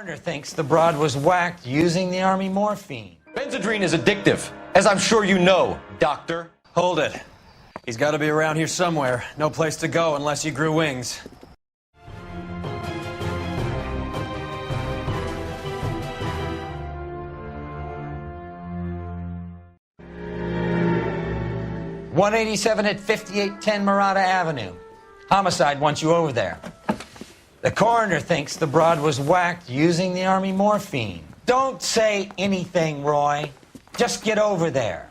coroner thinks the broad was whacked using the army morphine. Benzedrine is addictive, as I'm sure you know, Doctor. Hold it. He's got to be around here somewhere. No place to go unless he grew wings. .187 at 5810 Mirada Avenue. Homicide wants you over there. The coroner thinks the broad was whacked using the army morphine. Don't say anything, Roy. Just get over there.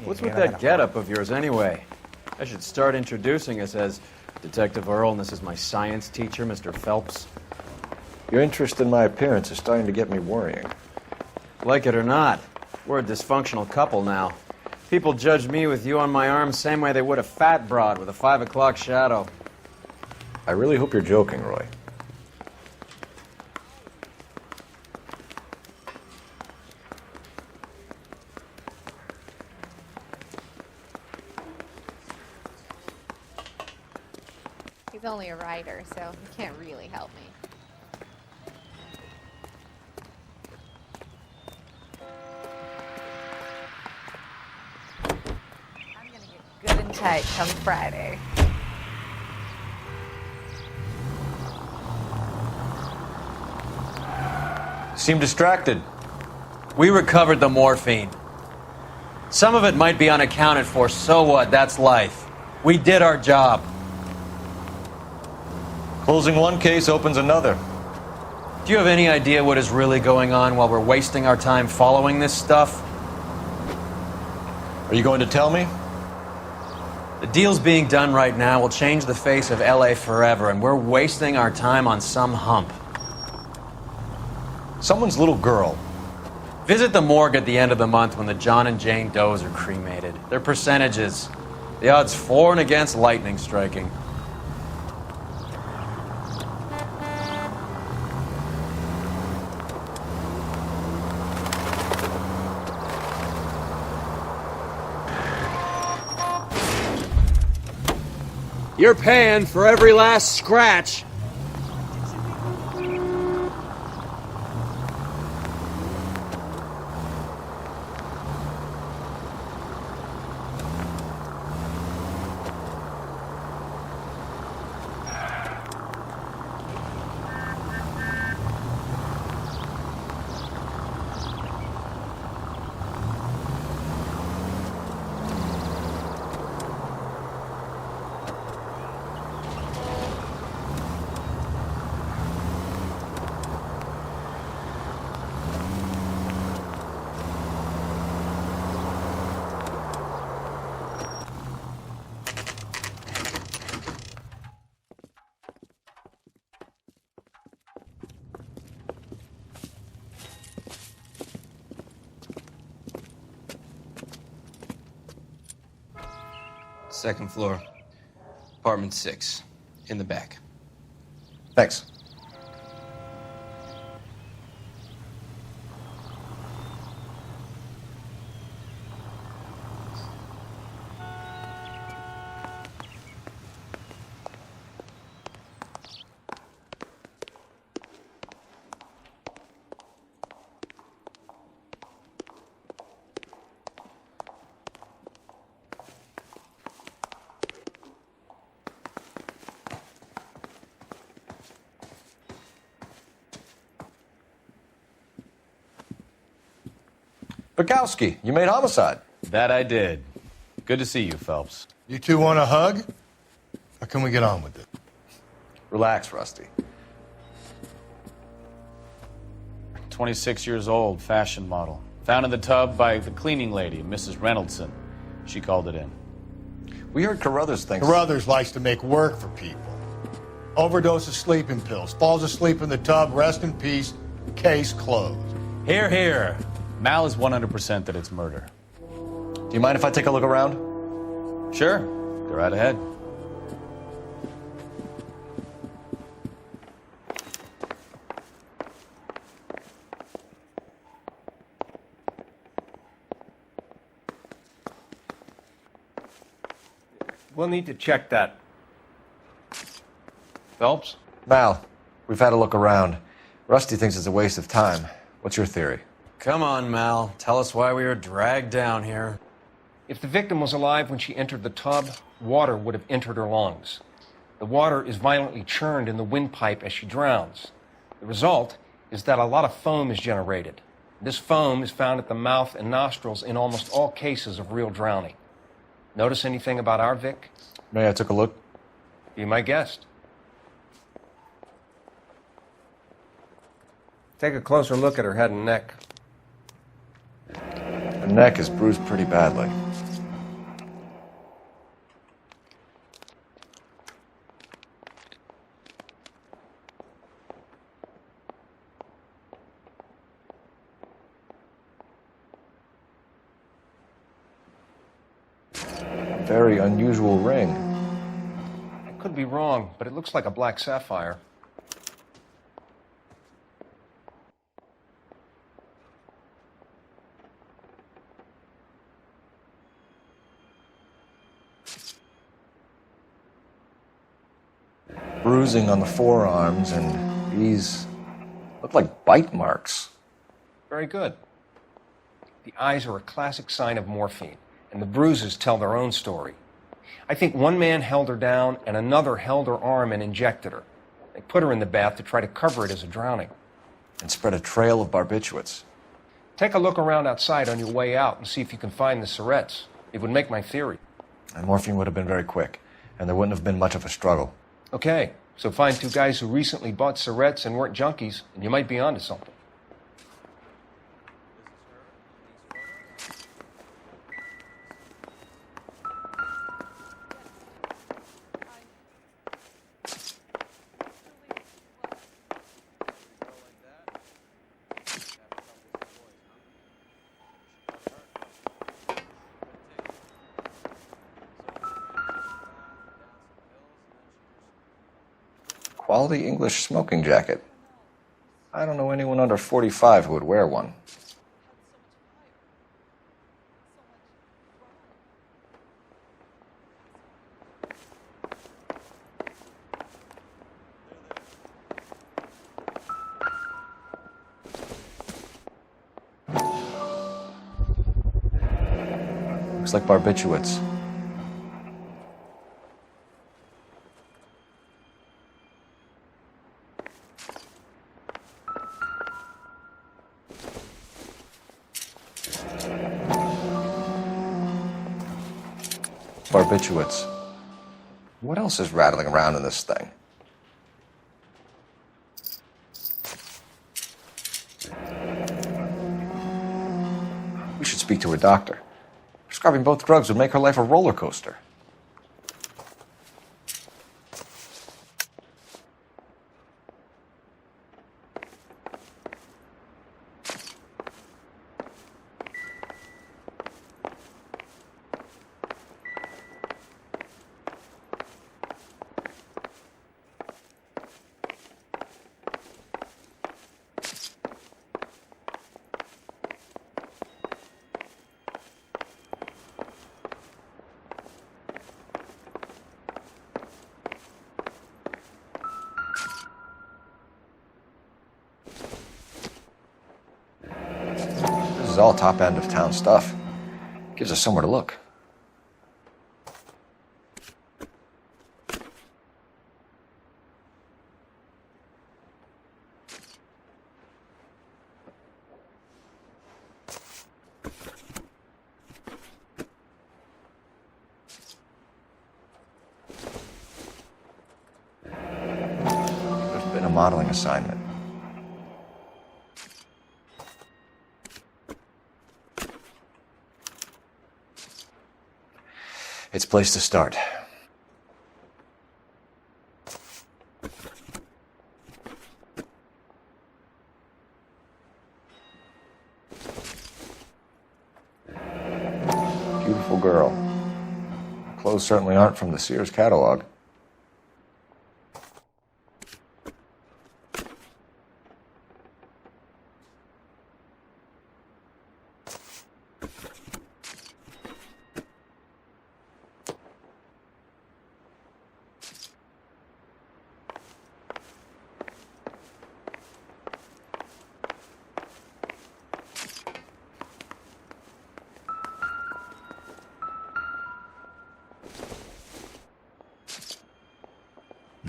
What's with that getup of yours anyway? I should start introducing us as Detective Earl, and this is my science teacher, Mr. Phelps. Your interest in my appearance is starting to get me worrying. Like it or not, we're a dysfunctional couple now. People judge me with you on my arm same way they would a fat broad with a 5 o'clock shadow. I really hope you're joking, Roy. He's only a writer, so he can't really help me. I'm gonna get good and tight come Friday. Seem distracted. We recovered the morphine. Some of it might be unaccounted for, so what? That's life. We did our job. Closing one case opens another. Do you have any idea what is really going on while we're wasting our time following this stuff? Are you going to tell me? The deals being done right now will change the face of LA forever, and we're wasting our time on some hump. Someone's little girl. Visit the morgue at the end of the month when the John and Jane Does are cremated. Their percentages. The odds for and against lightning striking. You're paying for every last scratch. Second floor, apartment 6, in the back. Thanks. Bukowski, you made homicide. That I did. Good to see you, Phelps. You two want a hug? Or can we get on with it? Relax, Rusty. 26 years old, fashion model. Found in the tub by the cleaning lady, Mrs. Reynoldson. She called it in. We heard Carruthers thinks... Carruthers likes to make work for people. Overdose of sleeping pills. Falls asleep in the tub. Rest in peace. Case closed. Here, here. Mal is 100% that it's murder. Do you mind if I take a look around? Sure. Go right ahead. We'll need to check that. Phelps? Mal, we've had a look around. Rusty thinks it's a waste of time. What's your theory? Come on, Mal. Tell us why we were dragged down here. If the victim was alive when she entered the tub, water would have entered her lungs. The water is violently churned in the windpipe as she drowns. The result is that a lot of foam is generated. This foam is found at the mouth and nostrils in almost all cases of real drowning. Notice anything about our Vic? May I took a look? Be my guest. Take a closer look at her head and neck. Her neck is bruised pretty badly. Very unusual ring. I could be wrong, but it looks like a black sapphire. Bruising on the forearms, and these look like bite marks. Very good. The eyes are a classic sign of morphine, and the bruises tell their own story. I think one man held her down and another held her arm and injected her. They put her in the bath to try to cover it as a drowning. And spread a trail of barbiturates. Take a look around outside on your way out and see if you can find the syrettes. It would make my theory. And morphine would have been very quick, and there wouldn't have been much of a struggle. Okay, so find two guys who recently bought syrettes and weren't junkies, and you might be onto something. Quality English smoking jacket. I don't know anyone under 45 who would wear one. Looks like barbiturates. Barbiturates. What else is rattling around in this thing? We should speak to a doctor. Prescribing both drugs would make her life a roller coaster. This is all top end of town stuff. Gives us somewhere to look. Could have been a modeling assignment. It's a place to start. Beautiful girl. Clothes certainly aren't from the Sears catalog.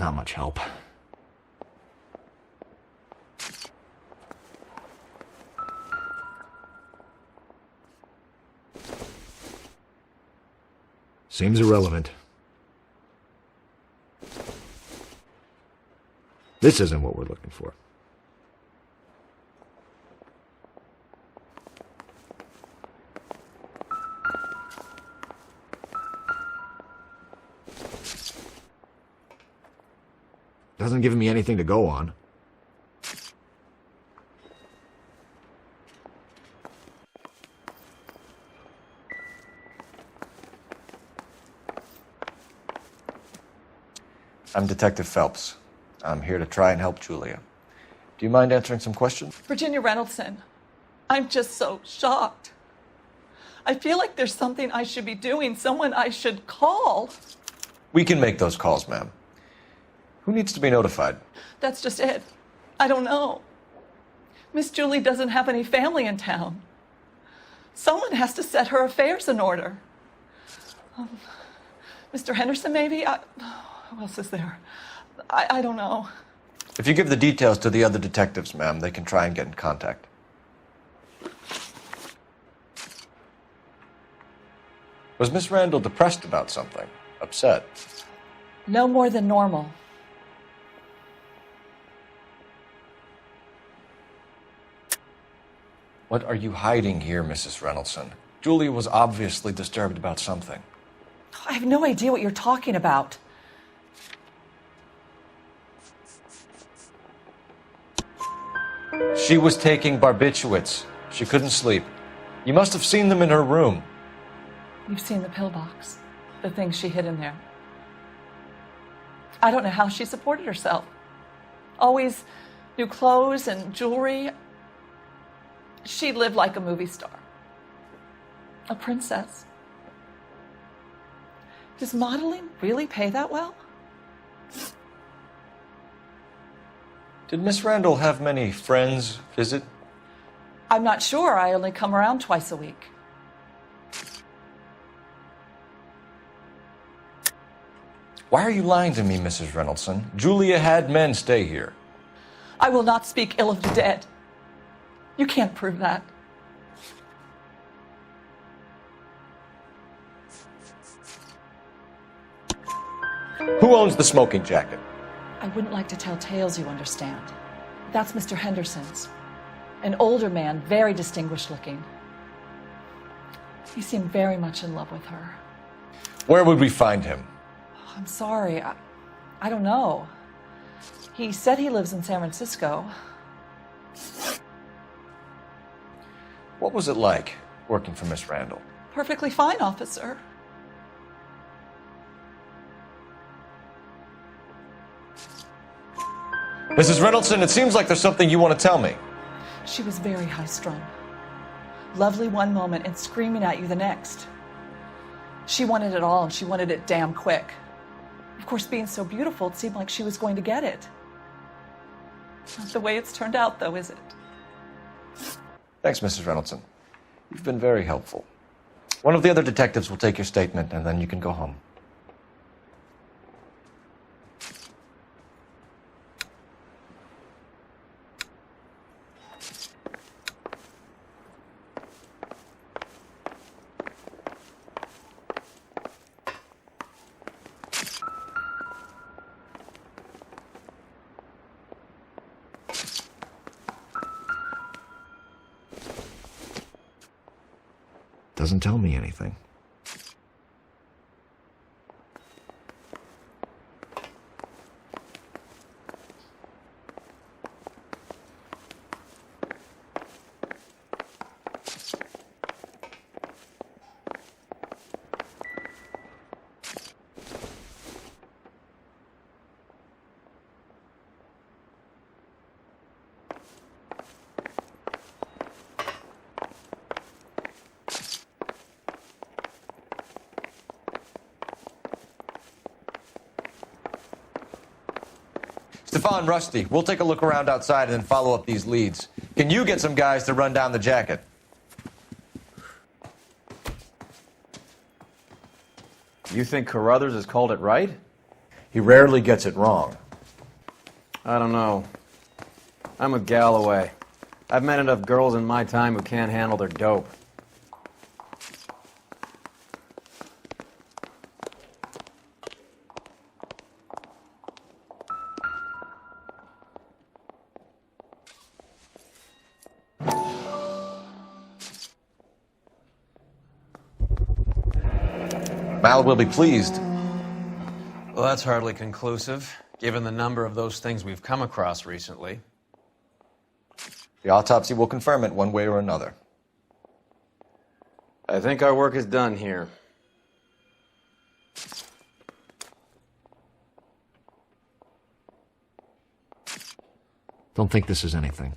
Not much help. Seems irrelevant. This isn't what we're looking for. Doesn't give me anything to go on. I'm Detective Phelps. I'm here to try and help Julia. Do you mind answering some questions? Virginia Reynoldson, I'm just so shocked. I feel like there's something I should be doing, someone I should call. We can make those calls, ma'am. Who needs to be notified? That's just it. I don't know. Miss Julie doesn't have any family in town. Someone has to set her affairs in order. Mr. Henderson, maybe? Who else is there? I don't know. If you give the details to the other detectives, ma'am, they can try and get in contact. Was Miss Randall depressed about something? Upset? No more than normal. What are you hiding here, Mrs. Reynoldson? Julia was obviously disturbed about something. I have no idea what you're talking about. She was taking barbiturates. She couldn't sleep. You must have seen them in her room. You've seen the pillbox, the things she hid in there. I don't know how she supported herself. Always new clothes and jewelry. She lived like a movie star. A princess. Does modeling really pay that well? Did Miss Randall have many friends visit? I'm not sure. I only come around twice a week. Why are you lying to me, Mrs. Reynoldson? Julia had men stay here. I will not speak ill of the dead. You can't prove that. Who owns the smoking jacket? I wouldn't like to tell tales, you understand. That's Mr. Henderson's. An older man, very distinguished looking. He seemed very much in love with her. Where would we find him? I'm sorry. I don't know. He said he lives in San Francisco. What was it like working for Miss Randall? Perfectly fine, officer. Mrs. Reynoldson, it seems like there's something you want to tell me. She was very high-strung. Lovely one moment and screaming at you the next. She wanted it all, and she wanted it damn quick. Of course, being so beautiful, it seemed like she was going to get it. Not the way it's turned out, though, is it? Thanks, Mrs. Reynoldson. You've been very helpful. One of the other detectives will take your statement, and then you can go home. Doesn't tell me anything. Stefan, Rusty, we'll take a look around outside and then follow up these leads. Can you get some guys to run down the jacket? You think Carruthers has called it right? He rarely gets it wrong. I don't know. I'm with Galloway. I've met enough girls in my time who can't handle their dope. Mal will be pleased. Well, that's hardly conclusive, given the number of those things we've come across recently. The autopsy will confirm it one way or another. I think our work is done here. Don't think this is anything.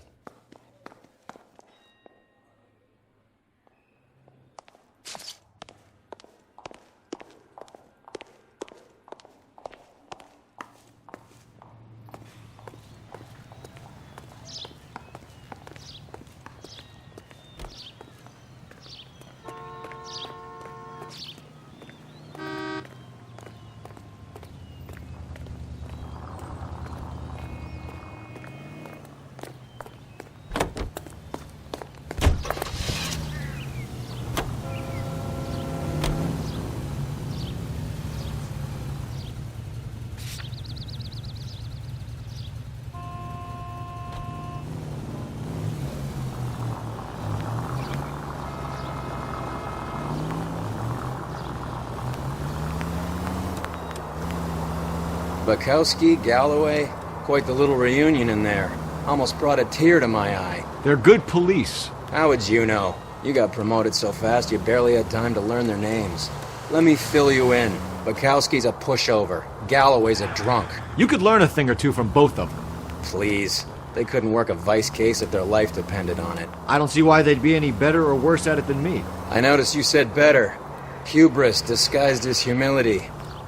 Bukowski, Galloway, quite the little reunion in there. Almost brought a tear to my eye. They're good police. How would you know? You got promoted so fast you barely had time to learn their names. Let me fill you in. Bukowski's a pushover. Galloway's a drunk. You could learn a thing or two from both of them. Please. They couldn't work a vice case if their life depended on it. I don't see why they'd be any better or worse at it than me. I noticed you said better. Hubris disguised as humility.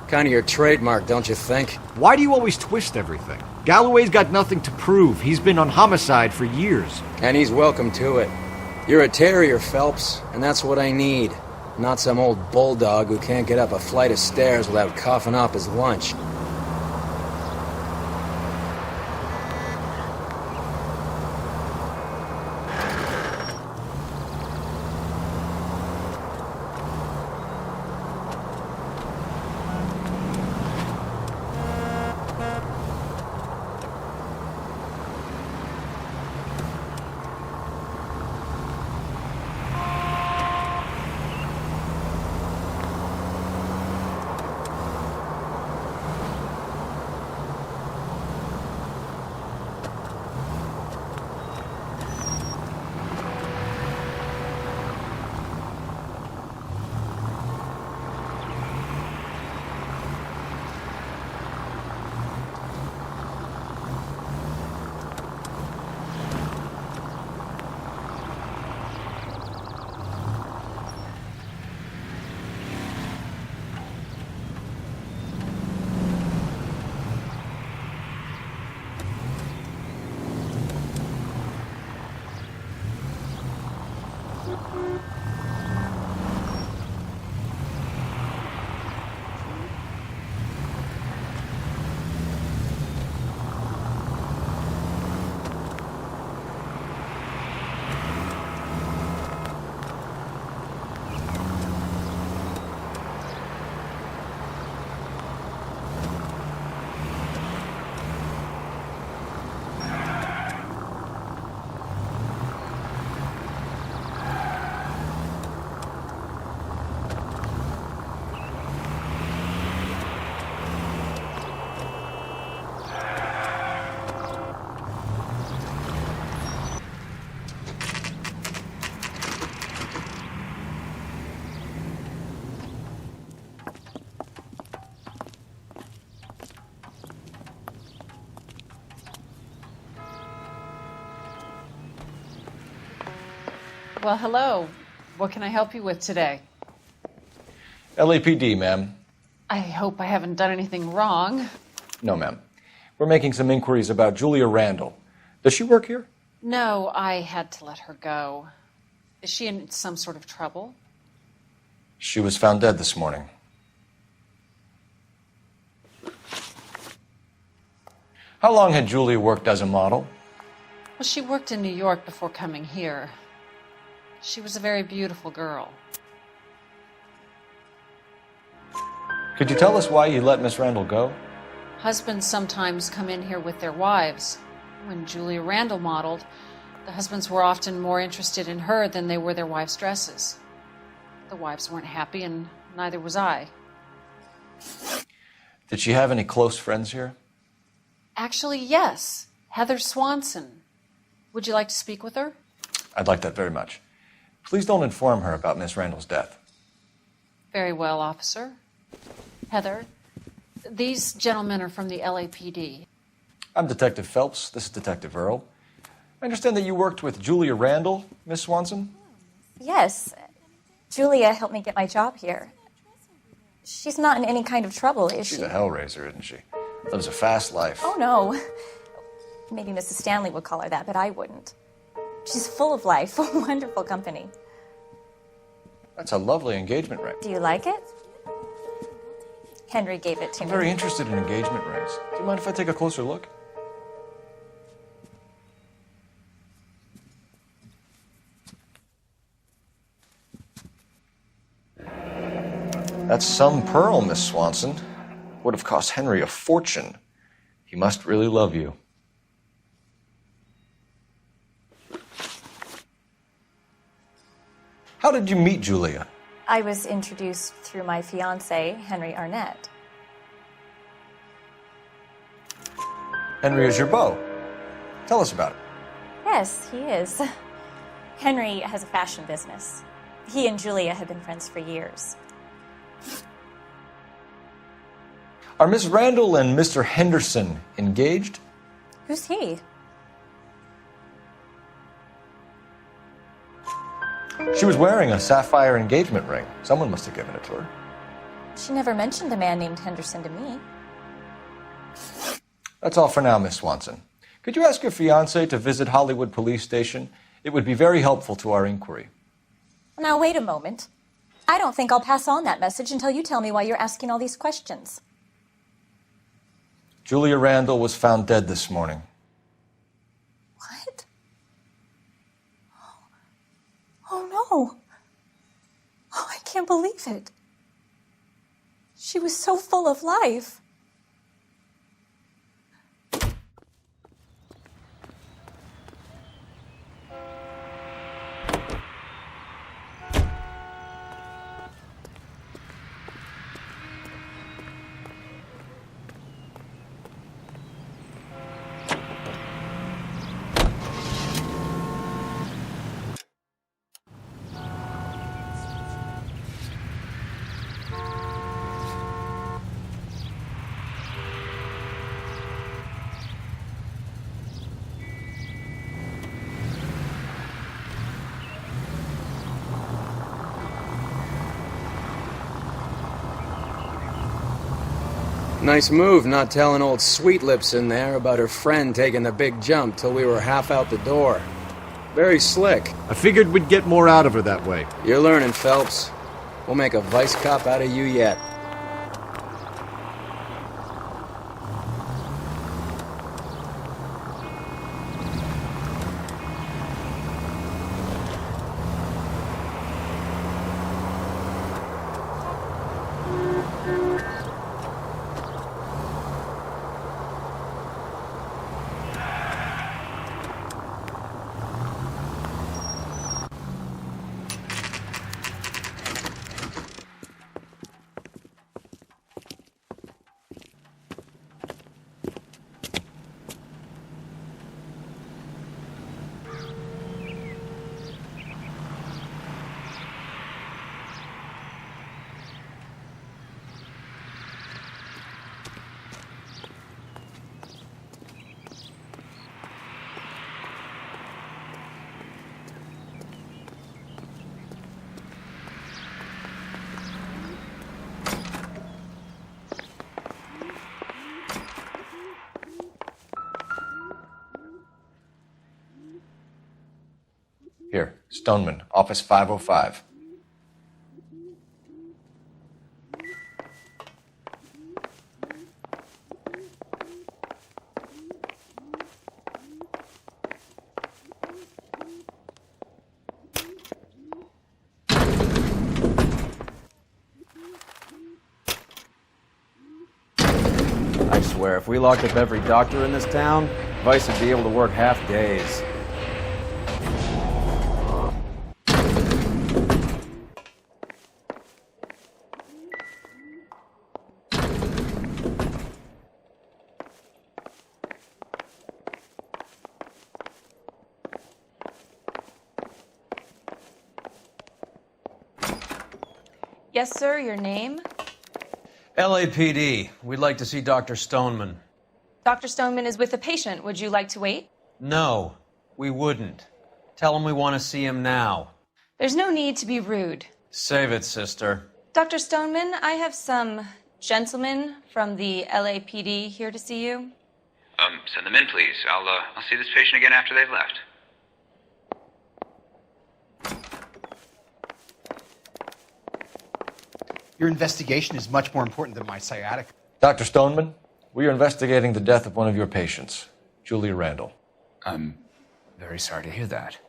Kind of your trademark, don't you think? Why do you always twist everything? Galloway's got nothing to prove. He's been on homicide for years. And he's welcome to it. You're a terrier, Phelps, and that's what I need. Not some old bulldog who can't get up a flight of stairs without coughing up his lunch. Well, hello. What can I help you with today? LAPD, ma'am. I hope I haven't done anything wrong. No, ma'am. We're making some inquiries about Julia Randall. Does she work here? No, I had to let her go. Is she in some sort of trouble? She was found dead this morning. How long had Julia worked as a model? Well, she worked in New York before coming here. She was a very beautiful girl. Could you tell us why you let Miss Randall go? Husbands sometimes come in here with their wives. When Julia Randall modeled, the husbands were often more interested in her than they were their wives' dresses. The wives weren't happy, and neither was I. Did she have any close friends here? Actually, yes. Heather Swanson. Would you like to speak with her? I'd like that very much. Please don't inform her about Miss Randall's death. Very well, officer. Heather, these gentlemen are from the LAPD. I'm Detective Phelps. This is Detective Earl. I understand that you worked with Julia Randall, Miss Swanson? Yes. Julia helped me get my job here. She's not in any kind of trouble, is she? She's a hellraiser, isn't she? Lives a fast life. Oh, no. Maybe Mrs. Stanley would call her that, but I wouldn't. She's full of life, wonderful company. That's a lovely engagement ring. Do you like it? Henry gave it to I'm me. very interested in engagement rings. Do you mind if I take a closer look? That's some pearl, Miss Swanson. Would have cost Henry a fortune. He must really love you. How did you meet Julia? I was introduced through my fiancé, Henry Arnett. Henry is your beau. Tell us about it. Yes, he is. Henry has a fashion business. He and Julia have been friends for years. Are Miss Randall and Mr. Henderson engaged? Who's he? She was wearing a sapphire engagement ring. Someone must have given it to her. She never mentioned a man named Henderson to me. That's all for now, Miss Swanson. Could you ask your fiancé to visit Hollywood Police Station? It would be very helpful to our inquiry. Now, wait a moment. I don't think I'll pass on that message until you tell me why you're asking all these questions. Julia Randall was found dead this morning. What? Oh, no. Oh, I can't believe it. She was so full of life. Nice move not telling old Sweet Lips in there about her friend taking the big jump till we were half out the door. Very slick. I figured we'd get more out of her that way. You're learning, Phelps. We'll make a vice cop out of you yet. Here, Stoneman, office 505. swear, if we locked up every doctor in this town, Vice would be able to work half days. Yes, sir, your name? LAPD. We'd like to see Dr. Stoneman. Dr. Stoneman is with a patient. Would you like to wait? No, we wouldn't. Tell him we want to see him now. There's no need to be rude. Save it, sister. Dr. Stoneman, I have some gentlemen from the LAPD here to see you. Send them in, please. I'll see this patient again after they've left. Your investigation is much more important than my sciatic. Dr. Stoneman, we are investigating the death of one of your patients, Julia Randall. I'm very sorry to hear that.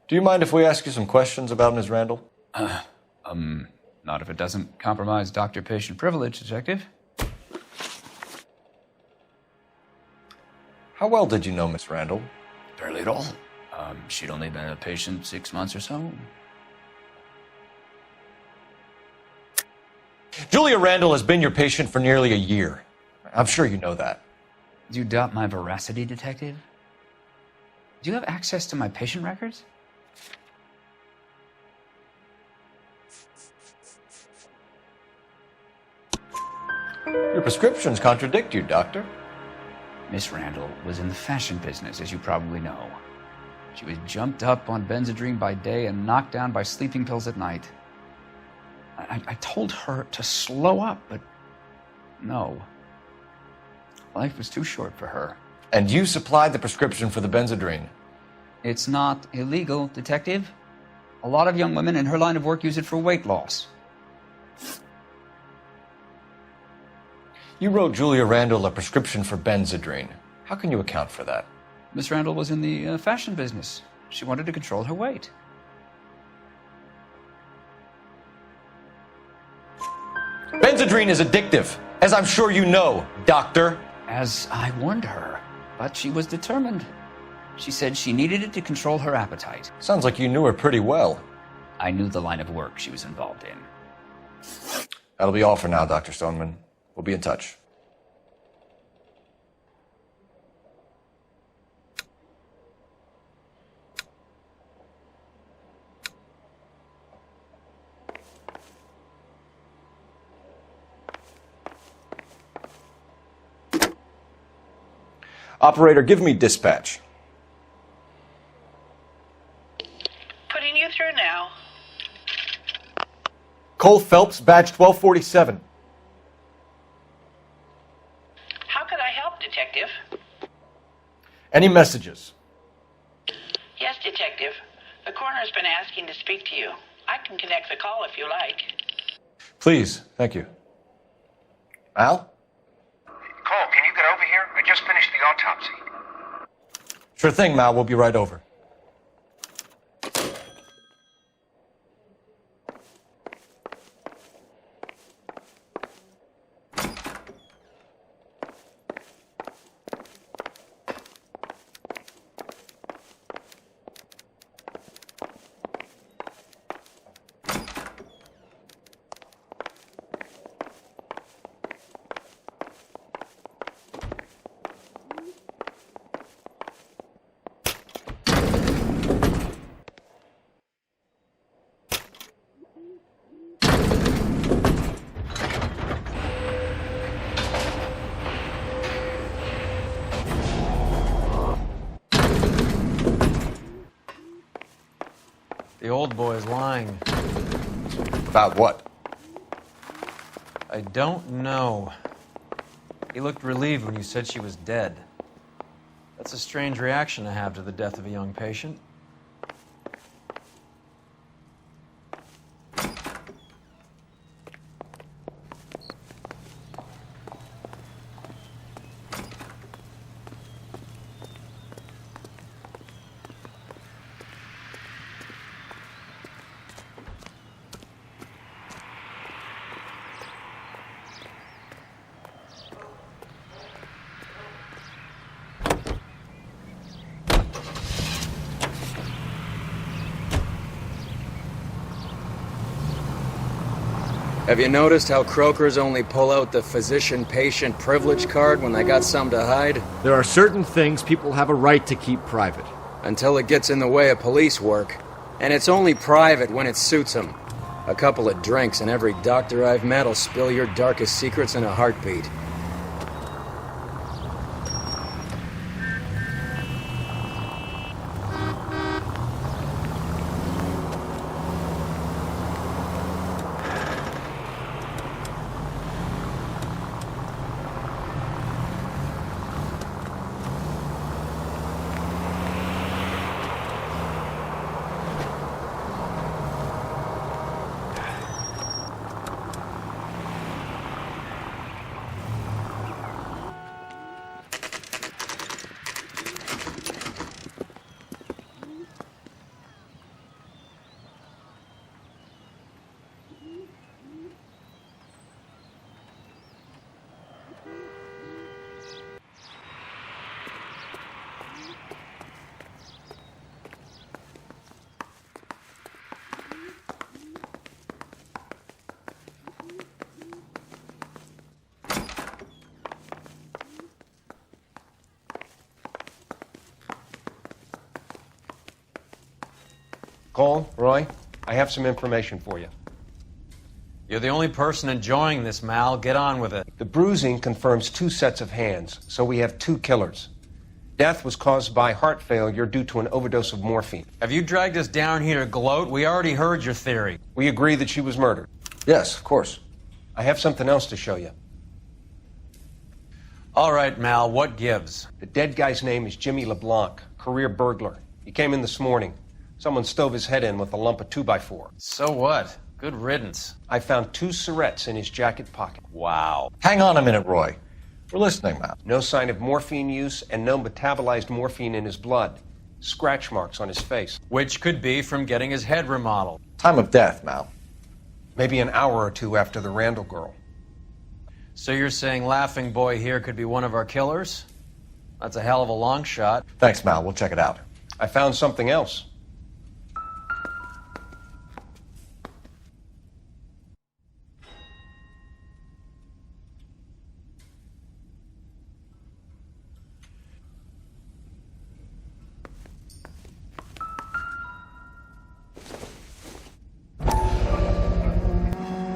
Do you mind if we ask you some questions about Ms. Randall? Not if it doesn't compromise doctor-patient privilege, Detective. How well did you know Miss Randall? Barely at all. She'd only been a patient 6 months or so. Julia Randall has been your patient for nearly a year. I'm sure you know that. Do you doubt my veracity, Detective? Do you have access to my patient records? Your prescriptions contradict you, Doctor. Miss Randall was in the fashion business, as you probably know. She was jumped up on Benzedrine by day and knocked down by sleeping pills at night. I told her to slow up, but no. Life was too short for her. And you supplied the prescription for the Benzedrine? It's not illegal, Detective. A lot of young women in her line of work use it for weight loss. You wrote Julia Randall a prescription for Benzedrine. How can you account for that? Miss Randall was in the fashion business. She wanted to control her weight. Benzedrine is addictive, as I'm sure you know, Doctor. As I warned her, but she was determined. She said she needed it to control her appetite. Sounds like you knew her pretty well. I knew the line of work she was involved in. That'll be all for now, Dr. Stoneman. We'll be in touch. Operator, give me dispatch. Putting you through now. Cole Phelps, badge 1247. How could I help, Detective? Any messages? Yes, Detective. The coroner's been asking to speak to you. I can connect the call if you like. Please, thank you. Al? Cole, can you get over here? I just finished the autopsy. Sure thing, Mal. We'll be right over. The old boy's lying. About what? I don't know. He looked relieved when you said she was dead. That's a strange reaction to have to the death of a young patient. Have you noticed how croakers only pull out the physician-patient privilege card when they got something to hide? There are certain things people have a right to keep private. Until it gets in the way of police work. And it's only private when it suits them. A couple of drinks and every doctor I've met will spill your darkest secrets in a heartbeat. Cole, Roy, I have some information for you. You're the only person enjoying this, Mal. Get on with it. The bruising confirms 2 sets of hands, so we have 2 killers. Death was caused by heart failure due to an overdose of morphine. Have you dragged us down here to gloat? We already heard your theory. We agree that she was murdered. Yes, of course. I have something else to show you. All right, Mal, what gives? The dead guy's name is Jimmy LeBlanc, career burglar. He came in this morning. Someone stove his head in with a lump of 2x4. So what? Good riddance. I found 2 cigarettes in his jacket pocket. Wow. Hang on a minute, Roy. We're listening, Mal. No sign of morphine use and no metabolized morphine in his blood. Scratch marks on his face. Which could be from getting his head remodeled. Time of death, Mal. Maybe an hour or 2 after the Randall girl. So you're saying Laughing Boy here could be one of our killers? That's a hell of a long shot. Thanks, Mal. We'll check it out. I found something else.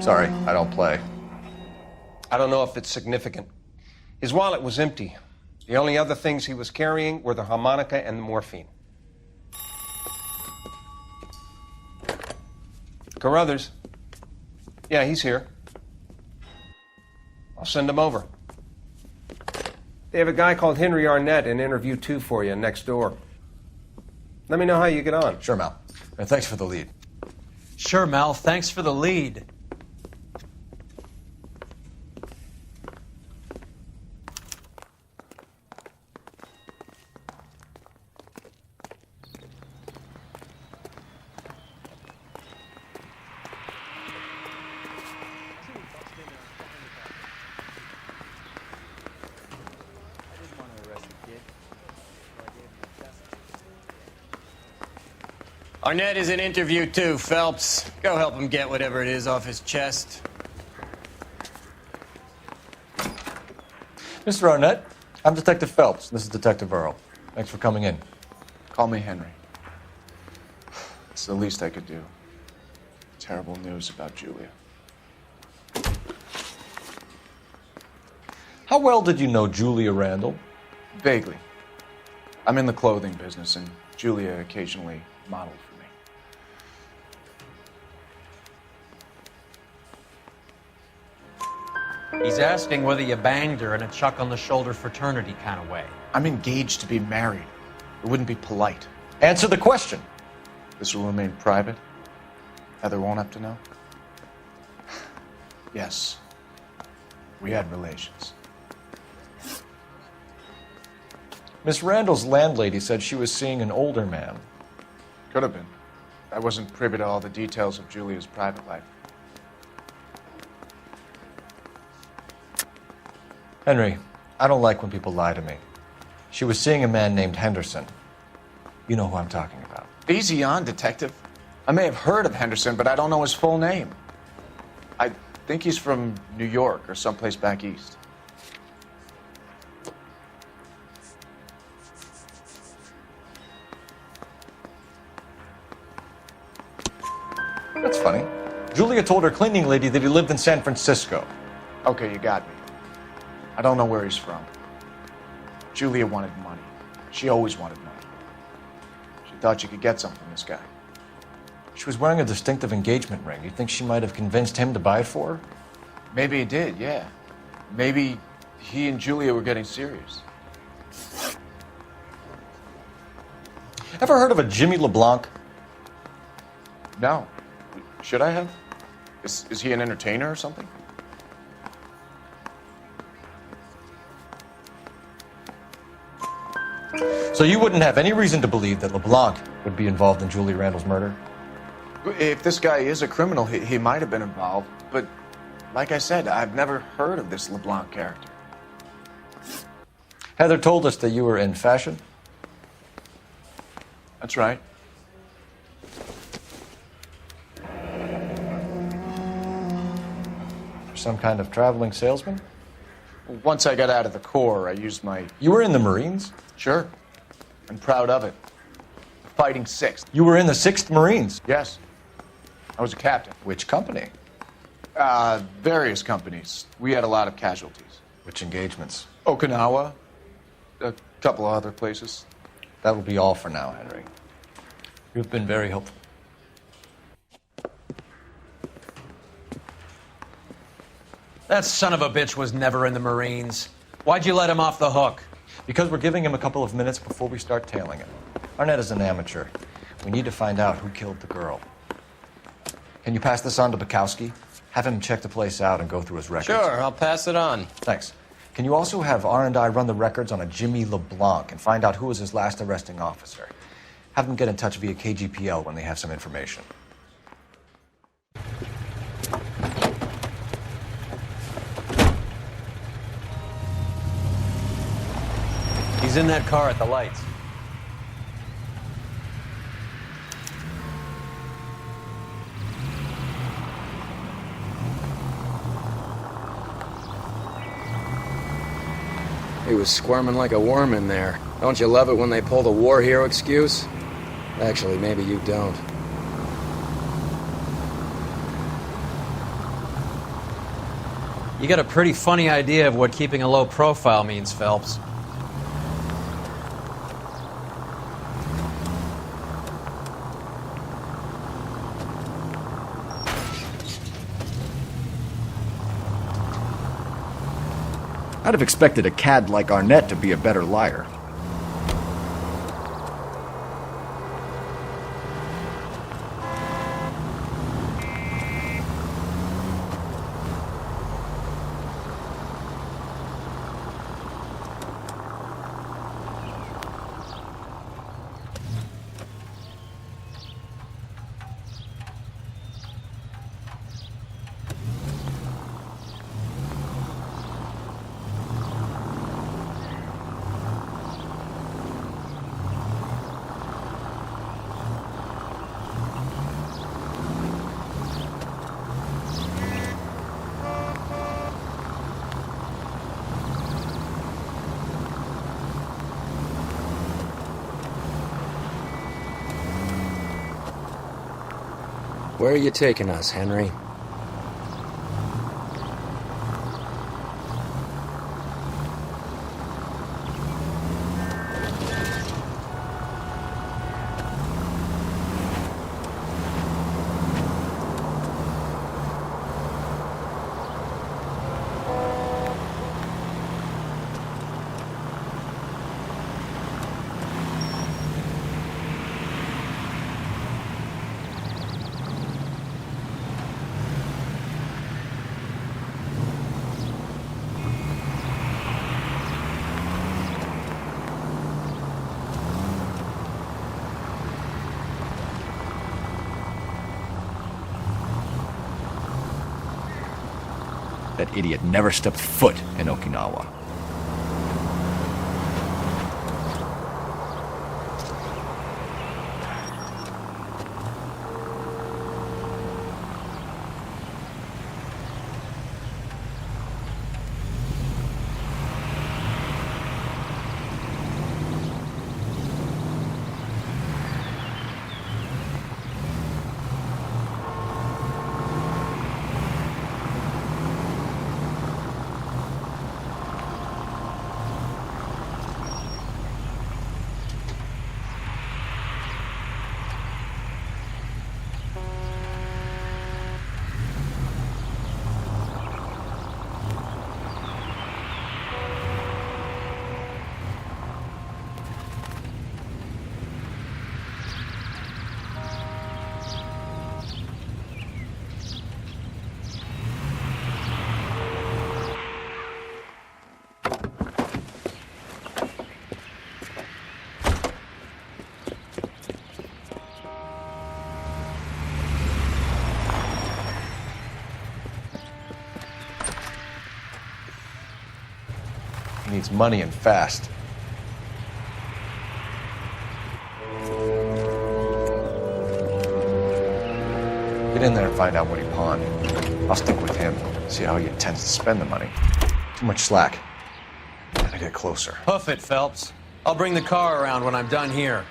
Sorry, I don't play. I don't know if it's significant. His wallet was empty. The only other things he was carrying were the harmonica and the morphine. Carruthers. Yeah, he's here. I'll send him over. They have a guy called Henry Arnett in interview 2 for you next door. Let me know how you get on. Sure, Mal. And thanks for the lead. Sure, Mal. Thanks for the lead. Arnett is in interview 2, Phelps. Go help him get whatever it is off his chest. Mr. Arnett, I'm Detective Phelps. This is Detective Earl. Thanks for coming in. Call me Henry. It's the least I could do. Terrible news about Julia. How well did you know Julia Randall? Vaguely. I'm in the clothing business, and Julia occasionally modeled for me. He's asking whether you banged her in a chuck-on-the-shoulder fraternity kind of way. I'm engaged to be married. It wouldn't be polite. Answer the question. This will remain private? Heather won't have to know? Yes. We had relations. Miss Randall's landlady said she was seeing an older man. Could have been. I wasn't privy to all the details of Julia's private life. Henry, I don't like when people lie to me. She was seeing a man named Henderson. You know who I'm talking about. Easy on, Detective. I may have heard of Henderson, but I don't know his full name. I think he's from New York or someplace back east. That's funny. Julia told her cleaning lady that he lived in San Francisco. Okay, you got me. I don't know where he's from. Julia wanted money. She always wanted money. She thought she could get some from this guy. She was wearing a distinctive engagement ring. You think she might have convinced him to buy it for her? Maybe he did, yeah. Maybe he and Julia were getting serious. Ever heard of a Jimmy LeBlanc? No. Should I have? Is he an entertainer or something? So you wouldn't have any reason to believe that LeBlanc would be involved in Julie Randall's murder? If this guy is a criminal, he might have been involved. But like I said, I've never heard of this LeBlanc character. Heather told us that you were in fashion. That's right. Some kind of traveling salesman? Once I got out of the Corps, I used my... You were in the Marines? Sure. I'm proud of it. Fighting 6th. You were in the 6th Marines? Yes. I was a captain. Which company? Various companies. We had a lot of casualties. Which engagements? Okinawa. A couple of other places. That will be all for now, Henry. You've been very helpful. That son of a bitch was never in the Marines. Why'd you let him off the hook? Because we're giving him a couple of minutes before we start tailing him. Arnett is an amateur. We need to find out who killed the girl. Can you pass this on to Bukowski? Have him check the place out and go through his records. Sure, I'll pass it on. Thanks. Can you also have R&I run the records on a Jimmy LeBlanc and find out who was his last arresting officer? Have them get in touch via KGPL when they have some information. He's in that car at the lights. He was squirming like a worm in there. Don't you love it when they pull the war hero excuse? Actually, maybe you don't. You got a pretty funny idea of what keeping a low profile means, Phelps. I'd have expected a cad like Arnett to be a better liar. Where are you taking us, Henry? That idiot never stepped foot in Okinawa. He needs money and fast. Get in there and find out what he pawned. I'll stick with him, see how he intends to spend the money. Too much slack. Gotta get closer. Hoof it, Phelps. I'll bring the car around when I'm done here.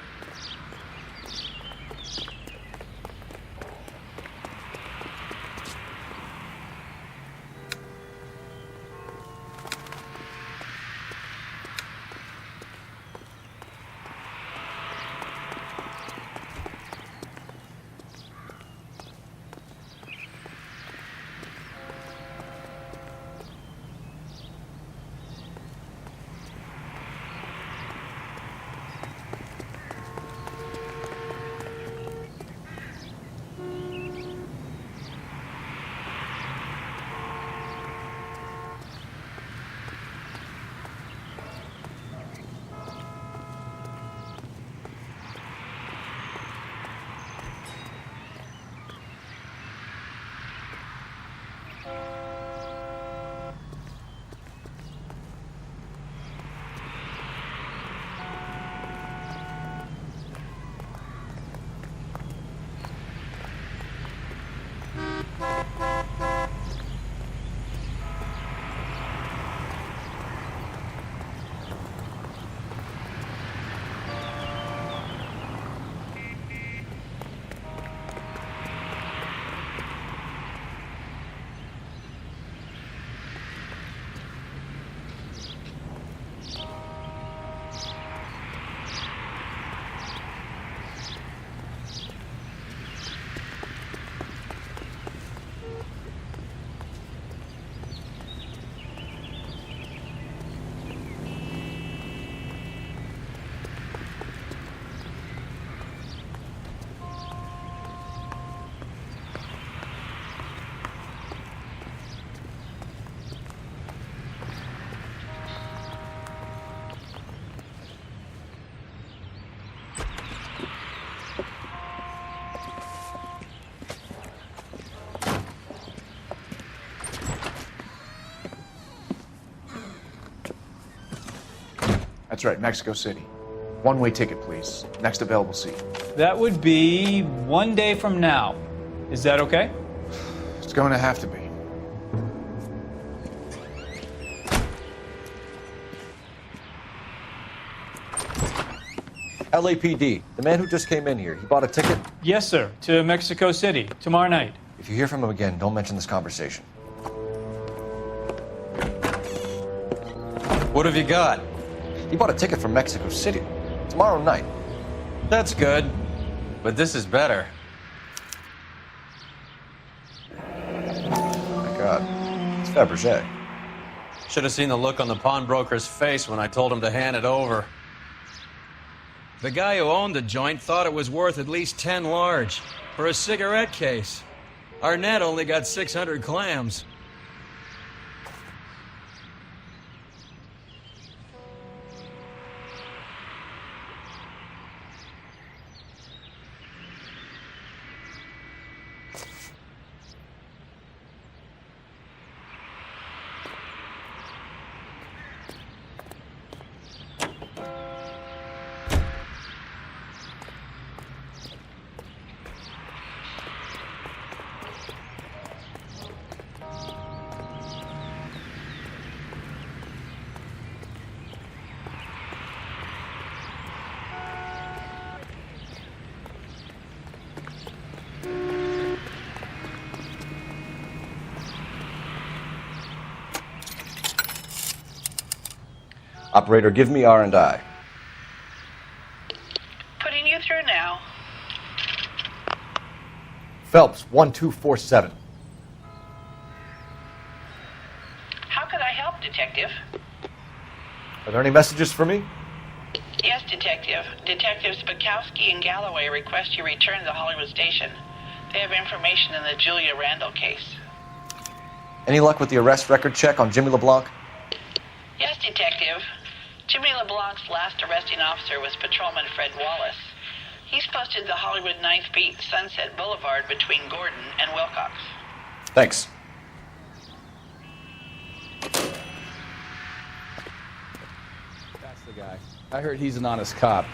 That's right, Mexico City. One-way ticket, please. Next available seat. That would be 1 day from now. Is that okay? It's going to have to be. LAPD, the man who just came in here, he bought a ticket? Yes, sir. To Mexico City, tomorrow night. If you hear from him again, don't mention this conversation. What have you got? He bought a ticket from Mexico City. Tomorrow night. That's good. But this is better. Oh my God. It's Fabergé. Should have seen the look on the pawnbroker's face when I told him to hand it over. The guy who owned the joint thought it was worth at least 10 large for a cigarette case. Arnett only got 600 clams. Operator, give me R&I. Putting you through now. Phelps, 1247. How could I help, Detective? Are there any messages for me? Yes, Detective. Detectives Bukowski and Galloway request you return to Hollywood Station. They have information in the Julia Randall case. Any luck with the arrest record check on Jimmy LeBlanc? Yes, Detective. Jimmy LeBlanc's last arresting officer was Patrolman Fred Wallace. He's posted the Hollywood 9th Beat Sunset Boulevard between Gordon and Wilcox. Thanks. I heard he's an honest cop.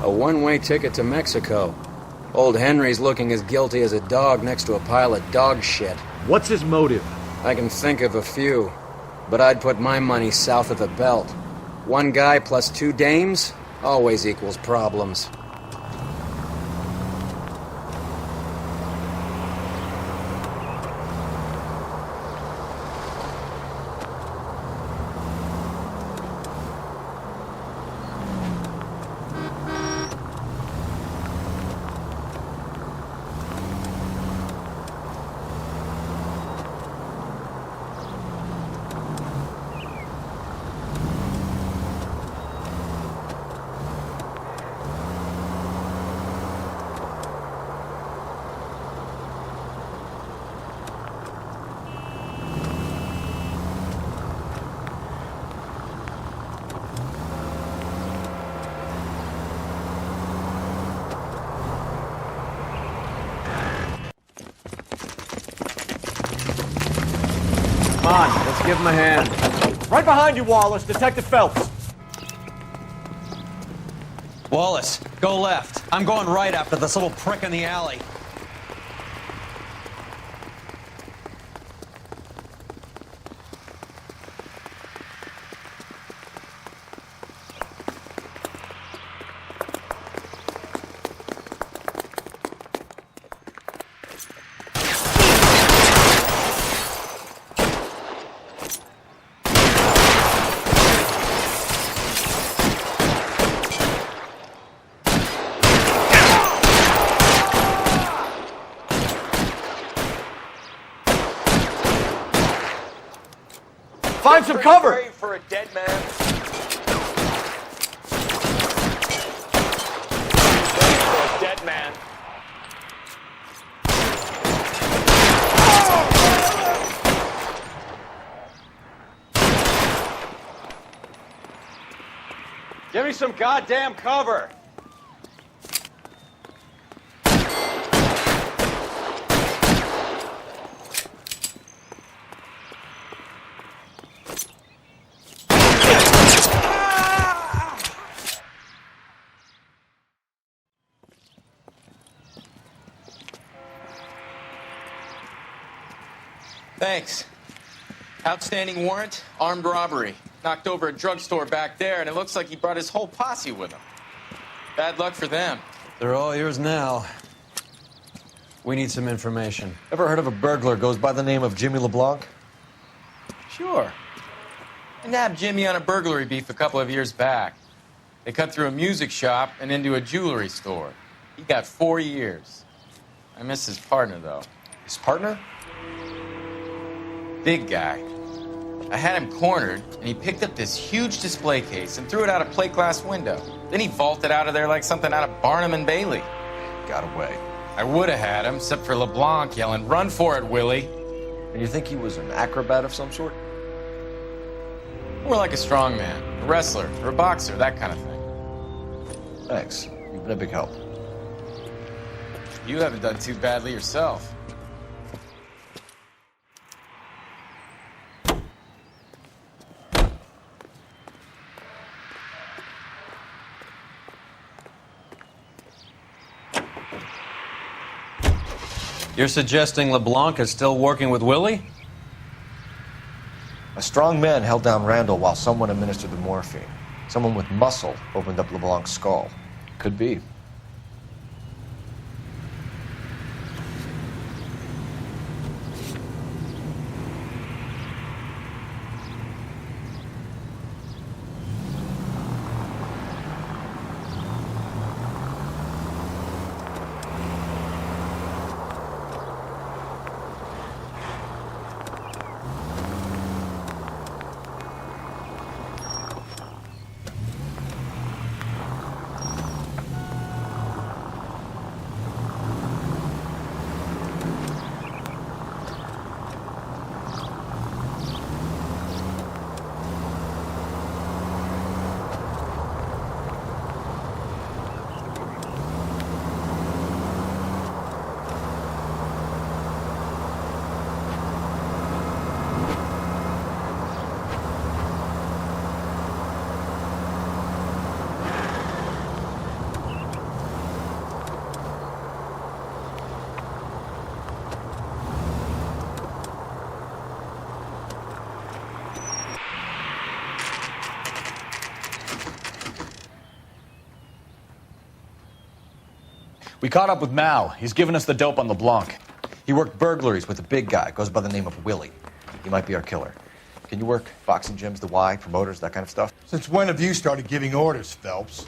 A one-way ticket to Mexico. Old Henry's looking as guilty as a dog next to a pile of dog shit. What's his motive? I can think of a few, but I'd put my money south of the belt. One guy plus two dames always equals problems. Come on, let's give him a hand. Right behind you, Wallace. Detective Phelps. Wallace, go left. I'm going right after this little prick in the alley. Find some cover! For a dead man. For a dead man. Give me some goddamn cover. Thanks. Outstanding warrant, armed robbery. Knocked over a drugstore back there, and it looks like he brought his whole posse with him. Bad luck for them. They're all yours now. We need some information. Ever heard of a burglar goes by the name of Jimmy LeBlanc? Sure. I nabbed Jimmy on a burglary beef a couple of years back. They cut through a music shop and into a jewelry store. He got 4 years. I miss his partner, though. His partner? Big guy. I had him cornered, and he picked up this huge display case and threw it out a plate glass window. Then he vaulted out of there like something out of Barnum and Bailey. Got away. I would have had him, except for LeBlanc yelling, "Run for it, Willy!" And you think he was an acrobat of some sort? More like a strongman, a wrestler, or a boxer, that kind of thing. Thanks. You've been a big help. You haven't done too badly yourself. You're suggesting LeBlanc is still working with Willy? A strong man held down Randall while someone administered the morphine. Someone with muscle opened up LeBlanc's skull. Could be. We caught up with Mao. He's given us the dope on LeBlanc. He worked burglaries with a big guy, goes by the name of Willy. He might be our killer. Can you work boxing gyms, the Y, promoters, that kind of stuff? Since when have you started giving orders, Phelps?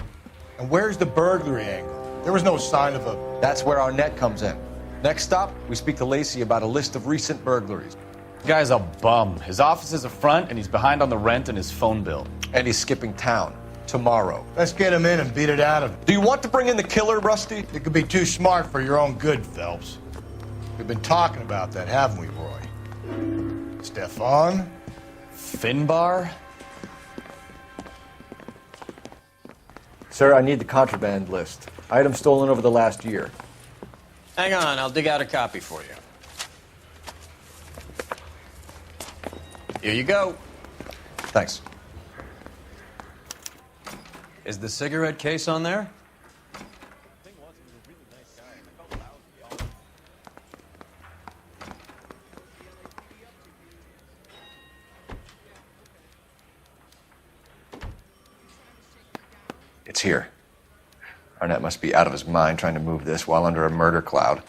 And where's the burglary angle? There was no sign of a... That's where Arnett comes in. Next stop, we speak to Lacey about a list of recent burglaries. The guy's a bum. His office is a front, and he's behind on the rent and his phone bill. And he's skipping town tomorrow. Let's get him in and beat it out of him. Do you want to bring in the killer, Rusty? It could be too smart for your own good, Phelps. We've been talking about that, haven't we, Roy? Stefan? Finbar? Sir, I need the contraband list. Items stolen over the last year. Hang on, I'll dig out a copy for you. Here you go. Thanks. Is the cigarette case on there? It's here. Arnett must be out of his mind trying to move this while under a murder cloud.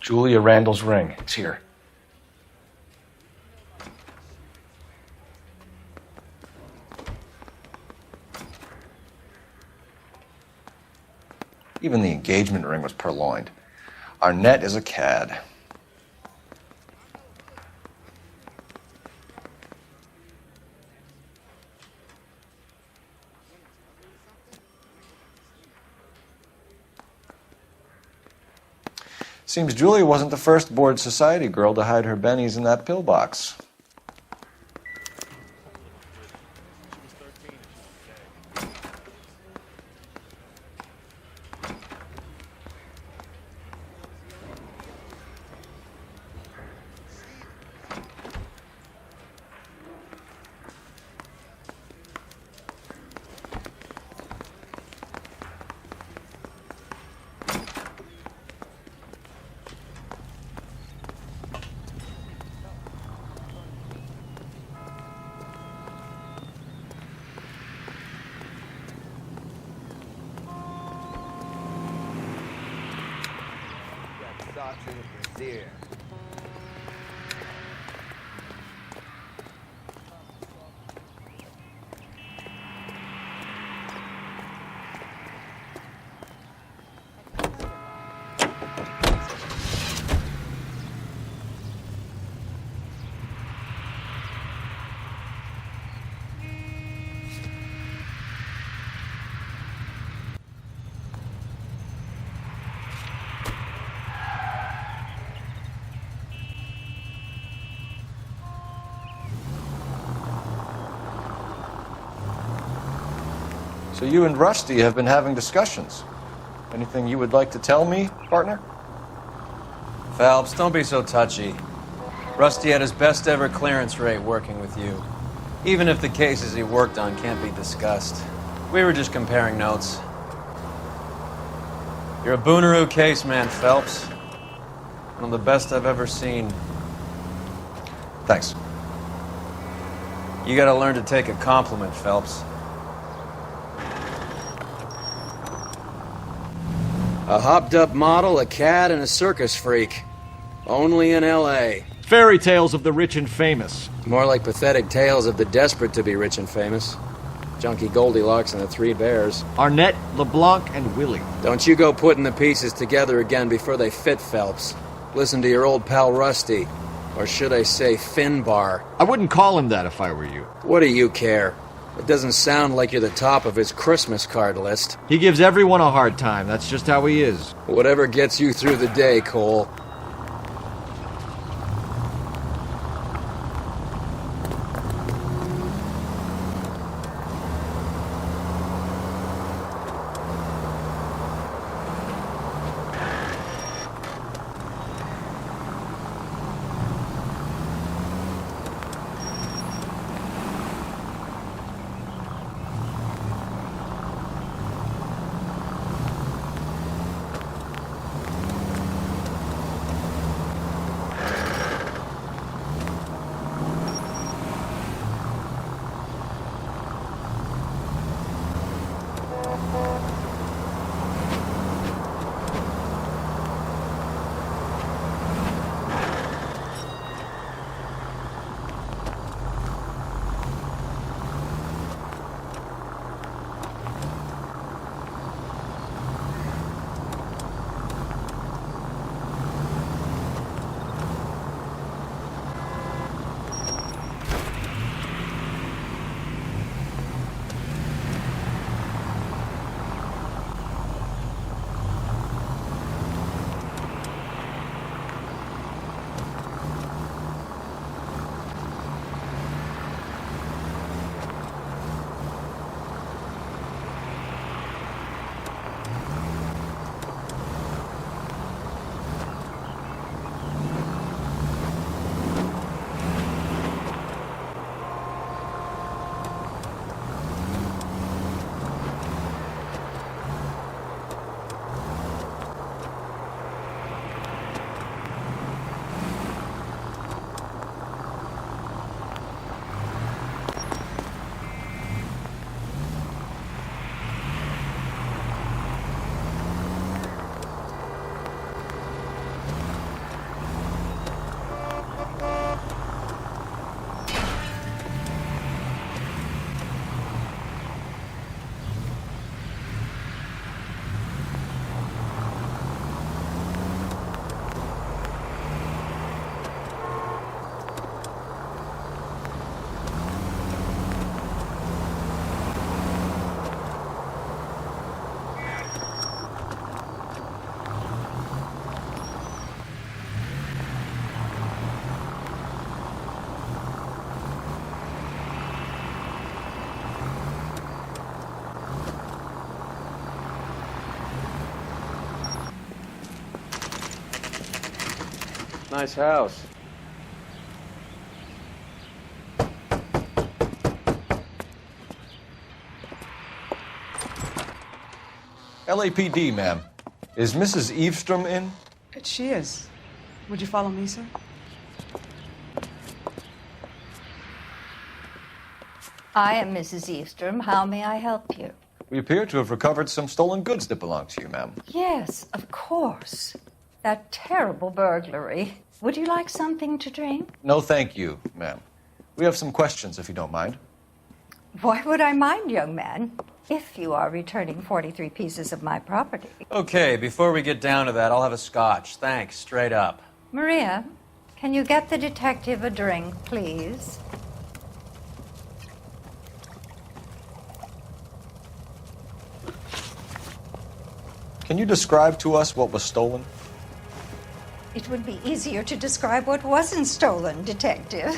Julia Randall's ring. It's here. Even the engagement ring was purloined. Arnett is a cad. Seems Julia wasn't the first bored society girl to hide her bennies in that pillbox. So you and Rusty have been having discussions. Anything you would like to tell me, partner? Phelps, don't be so touchy. Rusty had his best ever clearance rate working with you. Even if the cases he worked on can't be discussed. We were just comparing notes. You're a Booneroo case man, Phelps. One of the best I've ever seen. Thanks. You gotta learn to take a compliment, Phelps. A hopped-up model, a cad, and a circus freak. Only in L.A. Fairy tales of the rich and famous. More like pathetic tales of the desperate to be rich and famous. Junkie Goldilocks and the Three Bears. Arnett, LeBlanc, and Willy. Don't you go putting the pieces together again before they fit, Phelps. Listen to your old pal Rusty. Or should I say Finbar? I wouldn't call him that if I were you. What do you care? It doesn't sound like you're the top of his Christmas card list. He gives everyone a hard time. That's just how he is. Whatever gets you through the day, Cole. nice house. LAPD, ma'am. Is Mrs. Evestrom in? She is. Would you follow me, sir? I am Mrs. Evestrom. How may I help you? We appear to have recovered some stolen goods that belong to you, ma'am. Yes, of course. That terrible burglary. Would you like something to drink? No, thank you, ma'am. We have some questions, if you don't mind. Why would I mind, young man, if you are returning 43 pieces of my property? Okay, before we get down to that, I'll have a scotch. Thanks, straight up. Maria, can you get the detective a drink, please? Can you describe to us what was stolen? It would be easier to describe what wasn't stolen, Detective.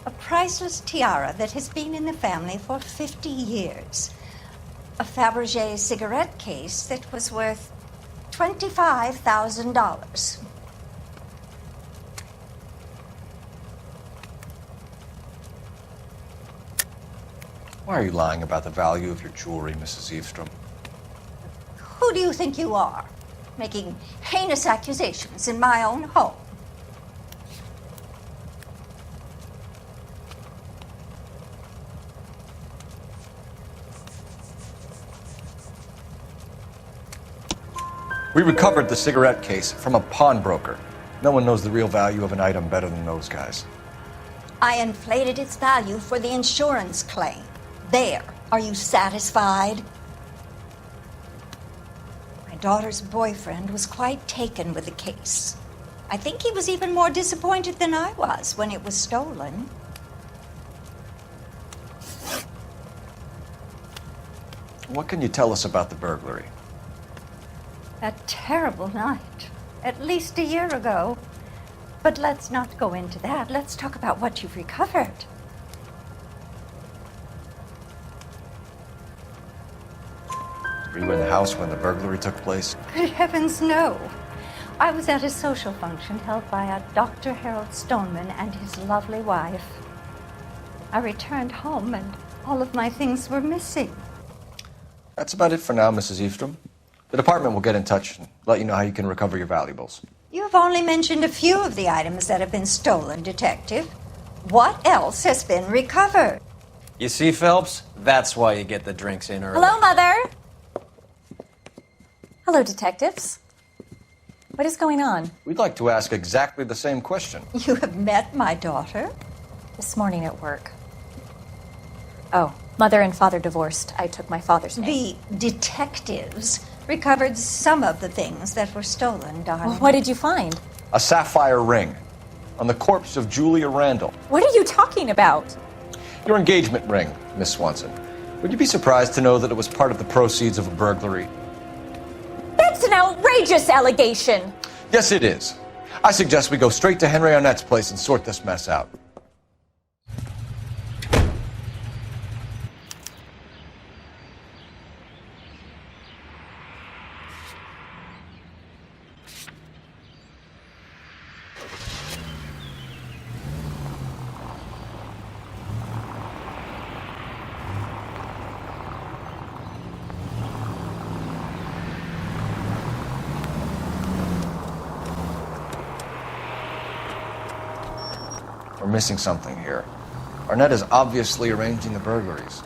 A priceless tiara that has been in the family for 50 years. A Fabergé cigarette case that was worth $25,000. Why are you lying about the value of your jewelry, Mrs. Evestrom? Who do you think you are, making heinous accusations in my own home? We recovered the cigarette case from a pawnbroker. No one knows the real value of an item better than those guys. I inflated its value for the insurance claim. There. Are you satisfied? My daughter's boyfriend was quite taken with the case. I think he was even more disappointed than I was when it was stolen. What can you tell us about the burglary? That terrible night, at least a year ago. But let's not go into that. Let's talk about what you've recovered. Were you in the house when the burglary took place? Good heavens, no. I was at a social function held by a Dr. Harold Stoneman and his lovely wife. I returned home and all of my things were missing. That's about it for now, Mrs. Evestrom. The department will get in touch and let you know how you can recover your valuables. You have only mentioned a few of the items that have been stolen, Detective. What else has been recovered? You see, Phelps? That's why you get the drinks in early. Hello, Mother. Hello, detectives. What is going on? We'd like to ask exactly the same question. You have met my daughter? This morning at work. Oh, Mother and Father divorced. I took my father's name. The detectives recovered some of the things that were stolen, darling. Well, what did you find? A sapphire ring on the corpse of Julia Randall. What are you talking about? Your engagement ring, Miss Swanson. Would you be surprised to know that it was part of the proceeds of a burglary? That's an outrageous allegation. Yes, it is. I suggest we go straight to Henry Arnett's place and sort this mess out. We're missing something here. Arnett is obviously arranging the burglaries.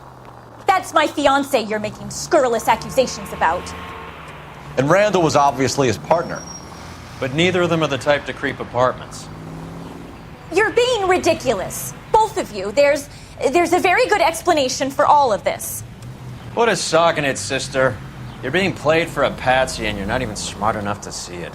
That's my fiance you're making scurrilous accusations about. And Randall was obviously his partner. But neither of them are the type to creep apartments. You're being ridiculous. Both of you. There's a very good explanation for all of this. Put a sock in it, sister. You're being played for a patsy and you're not even smart enough to see it.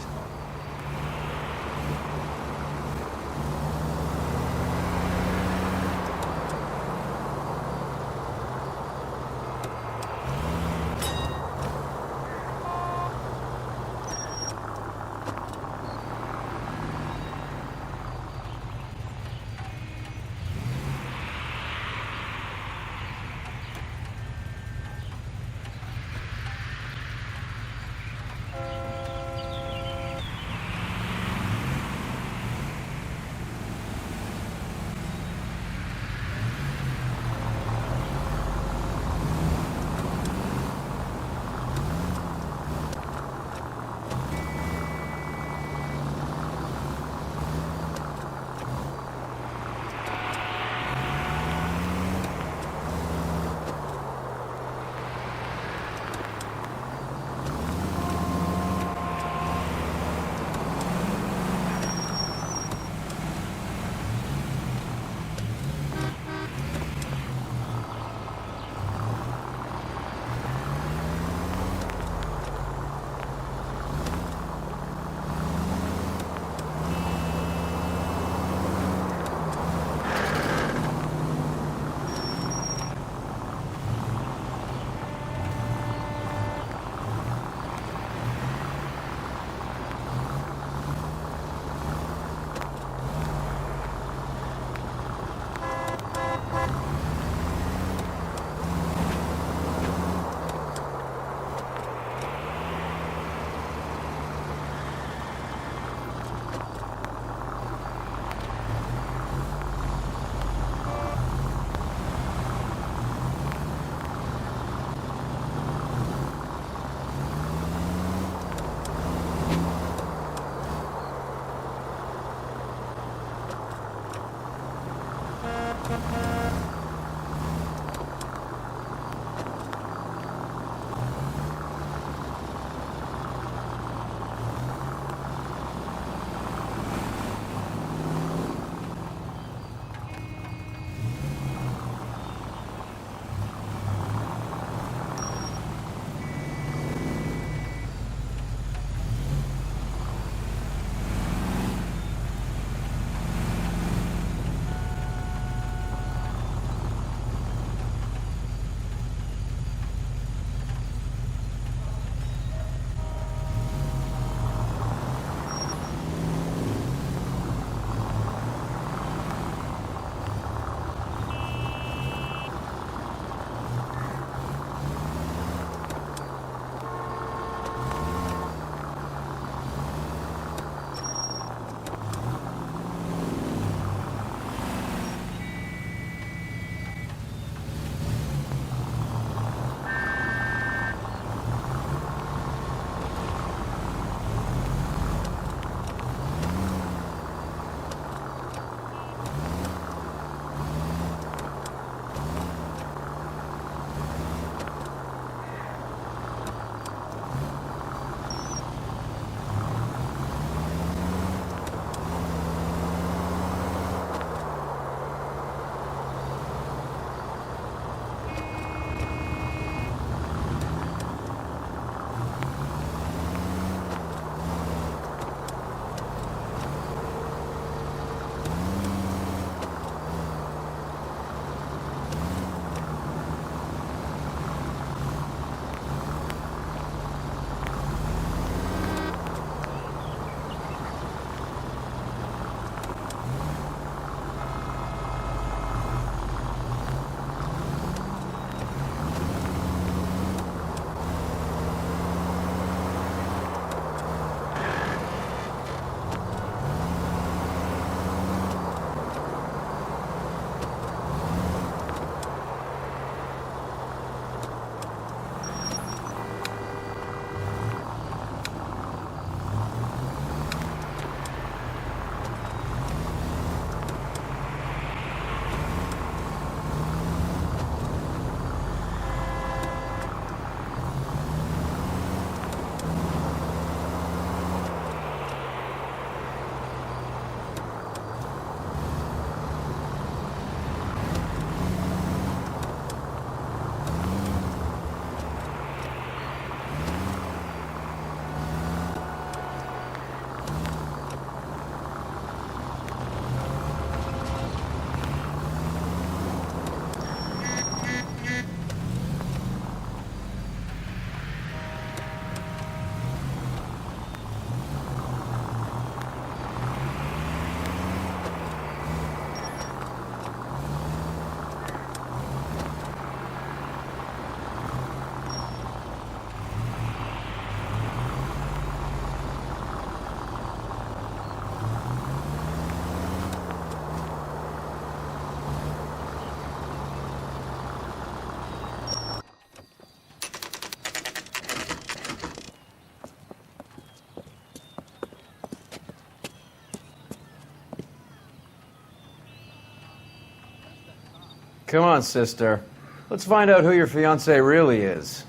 Come on, sister. Let's find out who your fiancé really is.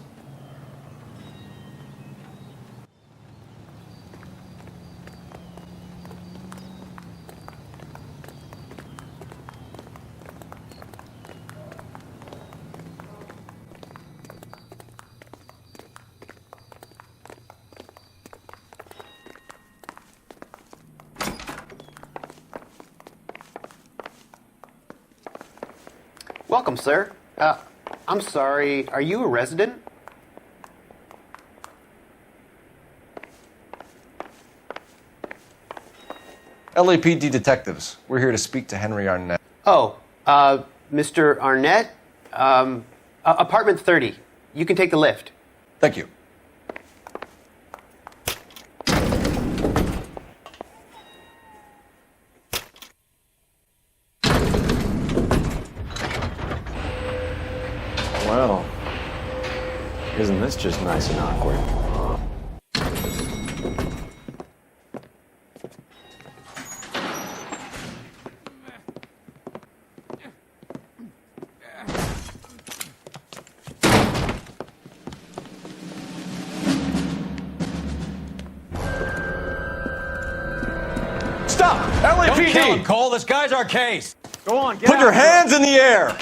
Welcome, sir. I'm sorry, are you a resident? LAPD detectives. We're here to speak to Henry Arnett. Oh, Mr. Arnett? Apartment 30. You can take the lift. Thank you. Well, isn't this just nice and awkward? Stop! LAPD! Don't kill him, Cole. This guy's our case. Go on, get Put your out of here. hands in the air!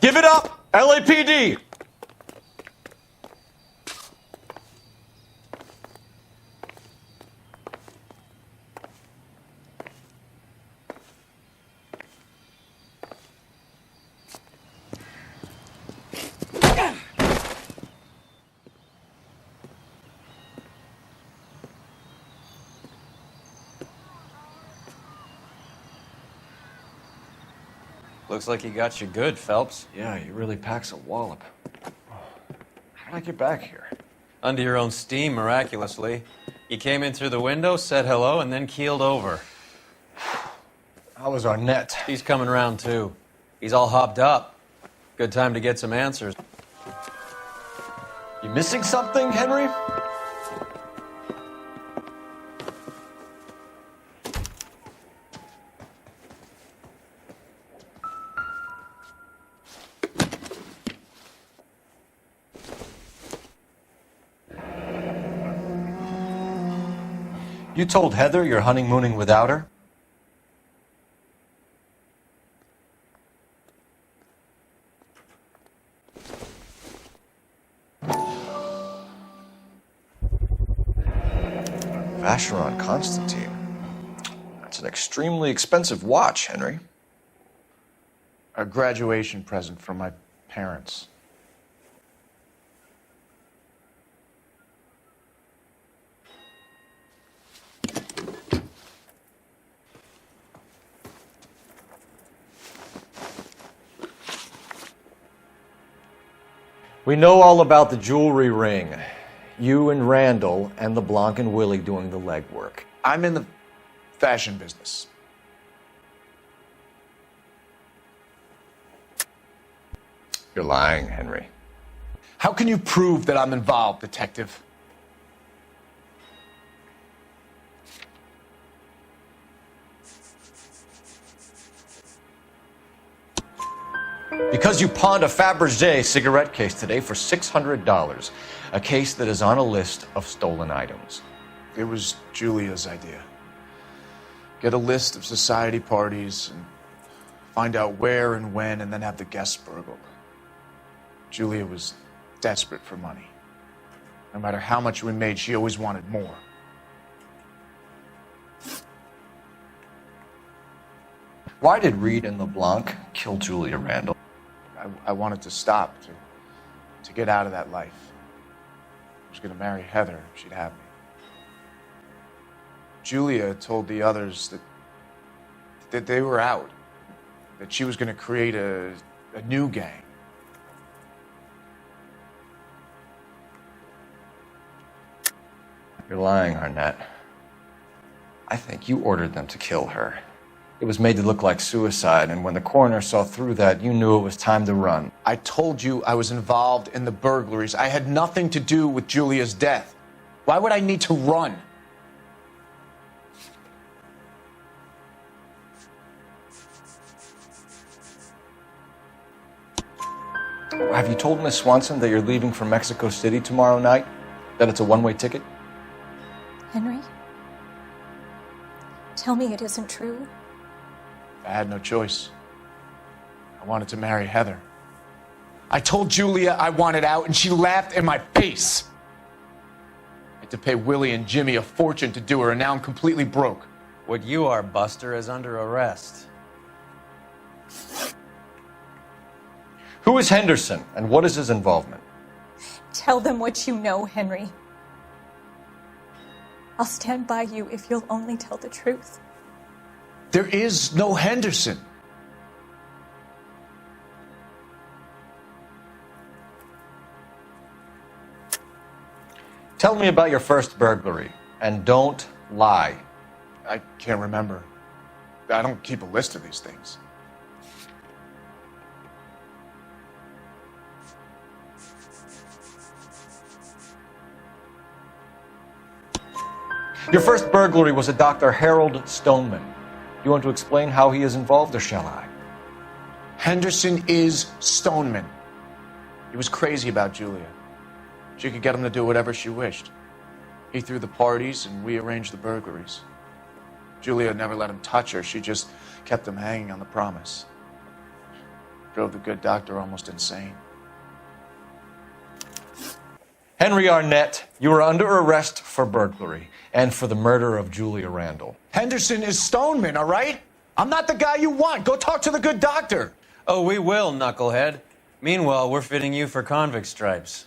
Give it up, LAPD! Looks like he got you good, Phelps. Yeah, he really packs a wallop. How did I get back here? Under your own steam, miraculously. You came in through the window, said hello, and then keeled over. How was Arnett? He's coming round, too. He's all hopped up. Good time to get some answers. You missing something, Henry? You told Heather you're honeymooning without her? Vacheron Constantine. That's an extremely expensive watch, Henry. A graduation present from my parents. We know all about the jewelry ring. You and Randall and LeBlanc and Willy doing the legwork. I'm in the fashion business. You're lying, Henry. How can you prove that I'm involved, detective? Because you pawned a Fabergé cigarette case today for $600. A case that is on a list of stolen items. It was Julia's idea. Get a list of society parties and find out where and when and then have the guests burgled. Julia was desperate for money. No matter how much we made, she always wanted more. Why did Reade and LeBlanc kill Julia Randall? I wanted to stop, to get out of that life. I was going to marry Heather if she'd have me. Julia told the others that they were out, that she was going to create a new gang. You're lying, Arnett. I think you ordered them to kill her. It was made to look like suicide, and when the coroner saw through that, you knew it was time to run. I told you I was involved in the burglaries. I had nothing to do with Julia's death. Why would I need to run? Have you told Miss Swanson that you're leaving for Mexico City tomorrow night? That it's a one-way ticket? Henry? Tell me it isn't true. I had no choice. I wanted to marry Heather. I told Julia I wanted out, and she laughed in my face. I had to pay Willy and Jimmy a fortune to do her, and now I'm completely broke. What you are, Buster, is under arrest. Who is Henderson, and what is his involvement? Tell them what you know, Henry. I'll stand by you if you'll only tell the truth. There is no Henderson. Tell me about your first burglary, and don't lie. I can't remember. I don't keep a list of these things. Your first burglary was a Dr. Harold Stoneman. You want to explain how he is involved, or shall I? Henderson is Stoneman. He was crazy about Julia. She could get him to do whatever she wished. He threw the parties, and we arranged the burglaries. Julia never let him touch her. She just kept him hanging on the promise. Drove the good doctor almost insane. Henry Arnett, you are under arrest for burglary and for the murder of Julia Randall. Henderson is Stoneman, all right? I'm not the guy you want. Go talk to the good doctor. Oh, we will, knucklehead. Meanwhile, we're fitting you for convict stripes.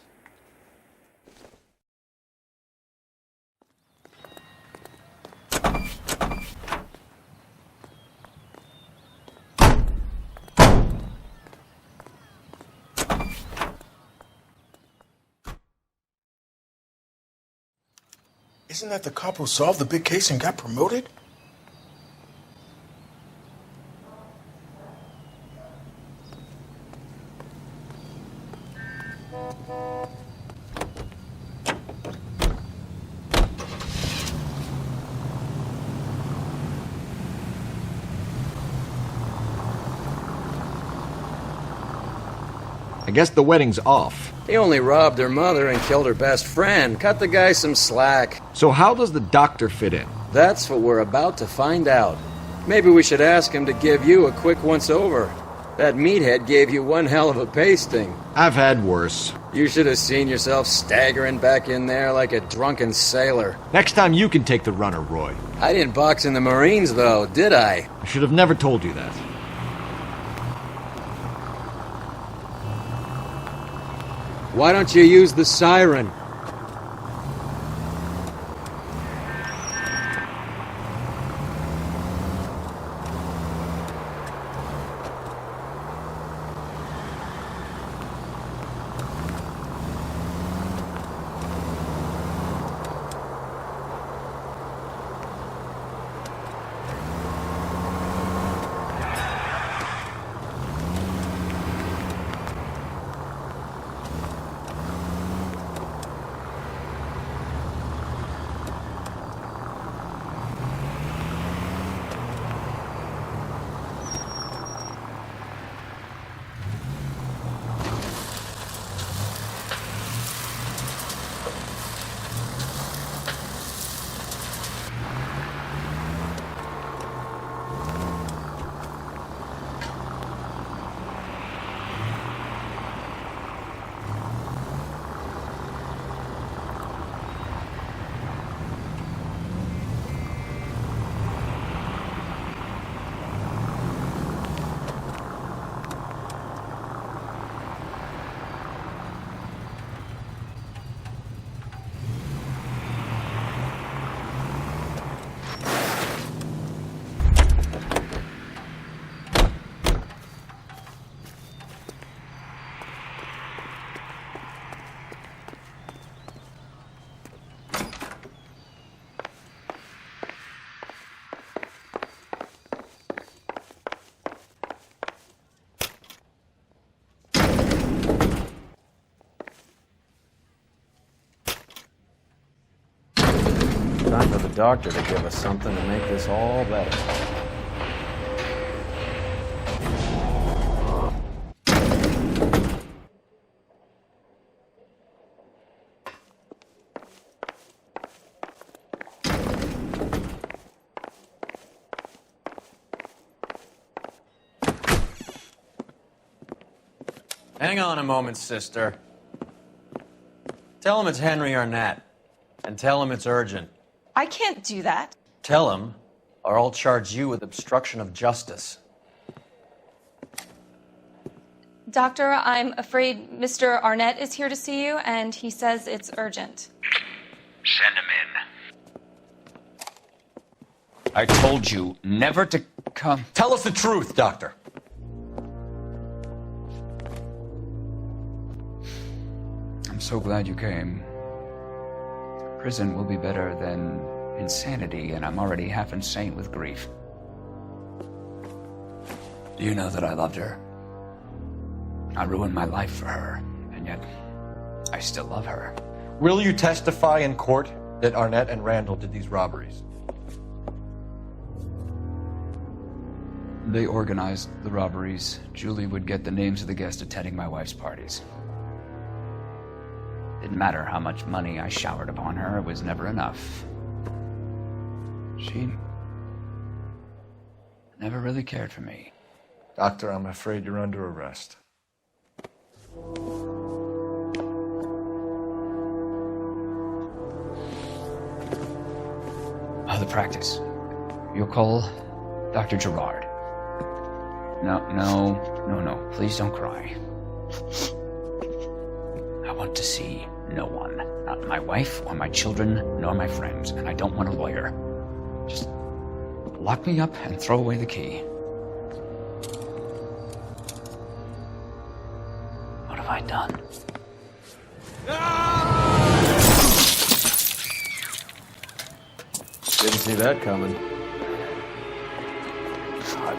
Isn't that the cop who solved the big case and got promoted? I guess the wedding's off. He only robbed her mother and killed her best friend. Cut the guy some slack. So how does the doctor fit in? That's what we're about to find out. Maybe we should ask him to give you a quick once-over. That meathead gave you one hell of a pasting. I've had worse. You should have seen yourself staggering back in there like a drunken sailor. Next time you can take the runner, Roy. I didn't box in the Marines, though, did I? I should have never told you that. Why don't you use the siren? Time for the doctor to give us something to make this all better. Hang on a moment, sister. Tell him it's Henry Arnett. And tell him it's urgent. I can't do that. Tell him, or I'll charge you with obstruction of justice. Doctor, I'm afraid Mr. Arnett is here to see you, and he says it's urgent. Send him in. I told you never to come. Tell us the truth, Doctor. I'm so glad you came. Prison will be better than insanity, and I'm already half insane with grief. Do you know that I loved her? I ruined my life for her, and yet I still love her. Will you testify in court that Arnett and Randall did these robberies? They organized the robberies. Julie would get the names of the guests attending my wife's parties. Didn't matter how much money I showered upon her, it was never enough. She never really cared for me. Doctor, I'm afraid you're under arrest. The practice. You'll call Dr. Gerard. No. Please don't cry. I want to see no one. Not my wife or my children, nor my friends. And I don't want a lawyer. Just lock me up and throw away the key. What have I done? Didn't see that coming. God.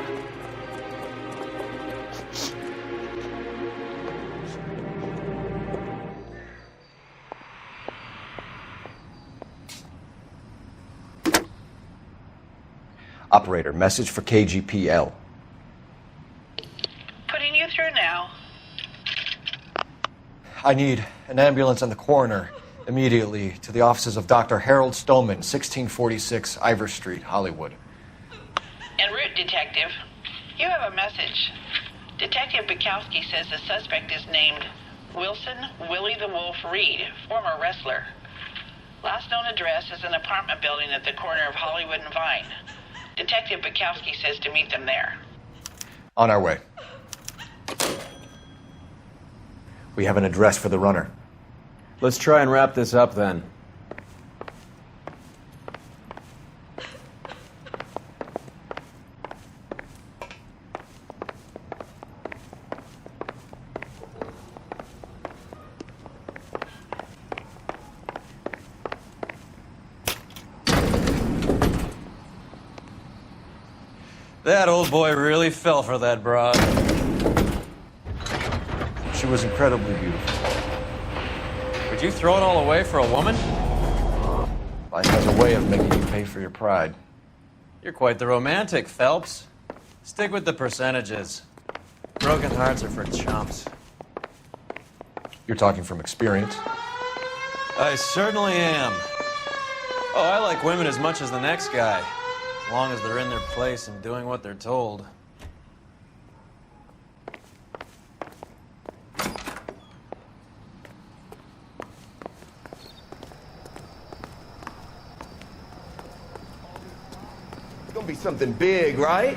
Operator, message for KGPL. Putting you through now. I need an ambulance and the coroner immediately to the offices of Dr. Harold Stoneman, 1646 Ivar Street, Hollywood. En route, Detective. You have a message. Detective Bukowski says the suspect is named Wilson Willy the Wolf Reade, former wrestler. Last known address is an apartment building at the corner of Hollywood and Vine. Detective Bukowski says to meet them there. On our way. We have an address for the runner. Let's try and wrap this up then. That old boy really fell for that broad. She was incredibly beautiful. Would you throw it all away for a woman? Life has a way of making you pay for your pride. You're quite the romantic, Phelps. Stick with the percentages. Broken hearts are for chumps. You're talking from experience. I certainly am. Oh, I like women as much as the next guy. As long as they're in their place and doing what they're told. It's gonna be something big, right?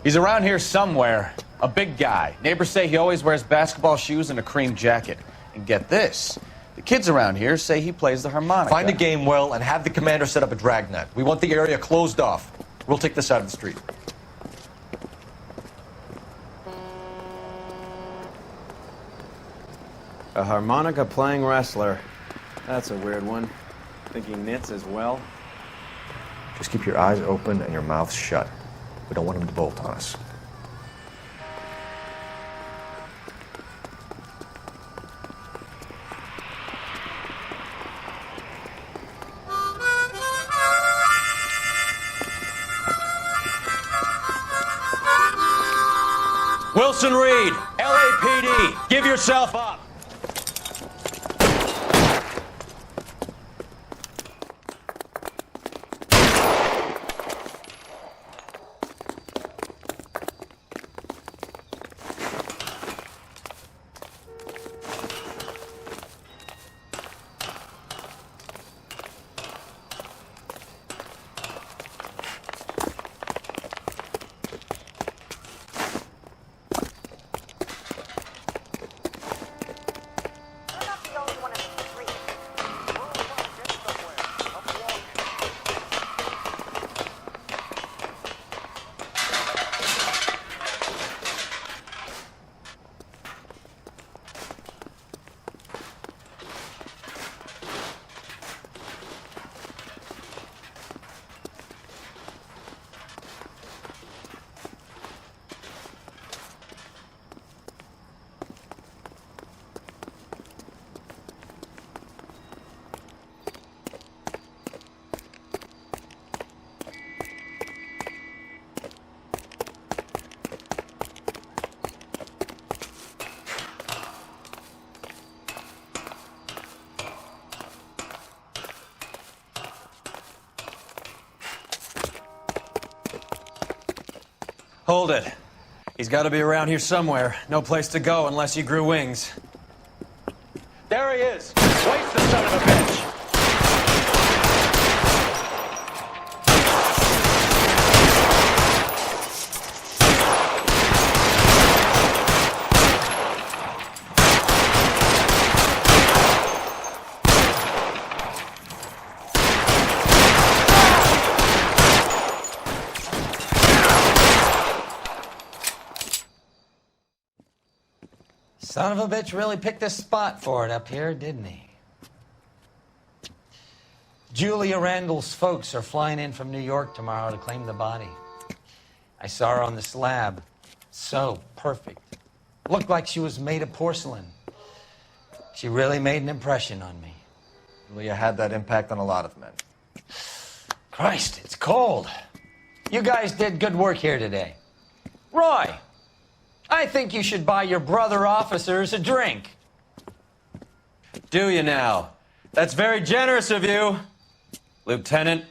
He's around here somewhere. A big guy. Neighbors say he always wears basketball shoes and a cream jacket. And get this. The kids around here say he plays the harmonica. Find a game well and have the commander set up a dragnet. We want the area closed off. We'll take this out of the street. A harmonica playing wrestler. That's a weird one. Think he knits as well? Just keep your eyes open and your mouth shut. We don't want him to bolt on us. Wilson Reade, LAPD, give yourself up. Hold it. He's got to be around here somewhere. No place to go unless he grew wings. There he is! Waste the son of a bitch! Son of a bitch really picked a spot for it up here, didn't he? Julia Randall's folks are flying in from New York tomorrow to claim the body. I saw her on the slab. So perfect. Looked like she was made of porcelain. She really made an impression on me. Julia had that impact on a lot of men. Christ, it's cold. You guys did good work here today. Roy, I think you should buy your brother officers a drink. Do you now? That's very generous of you. Lieutenant,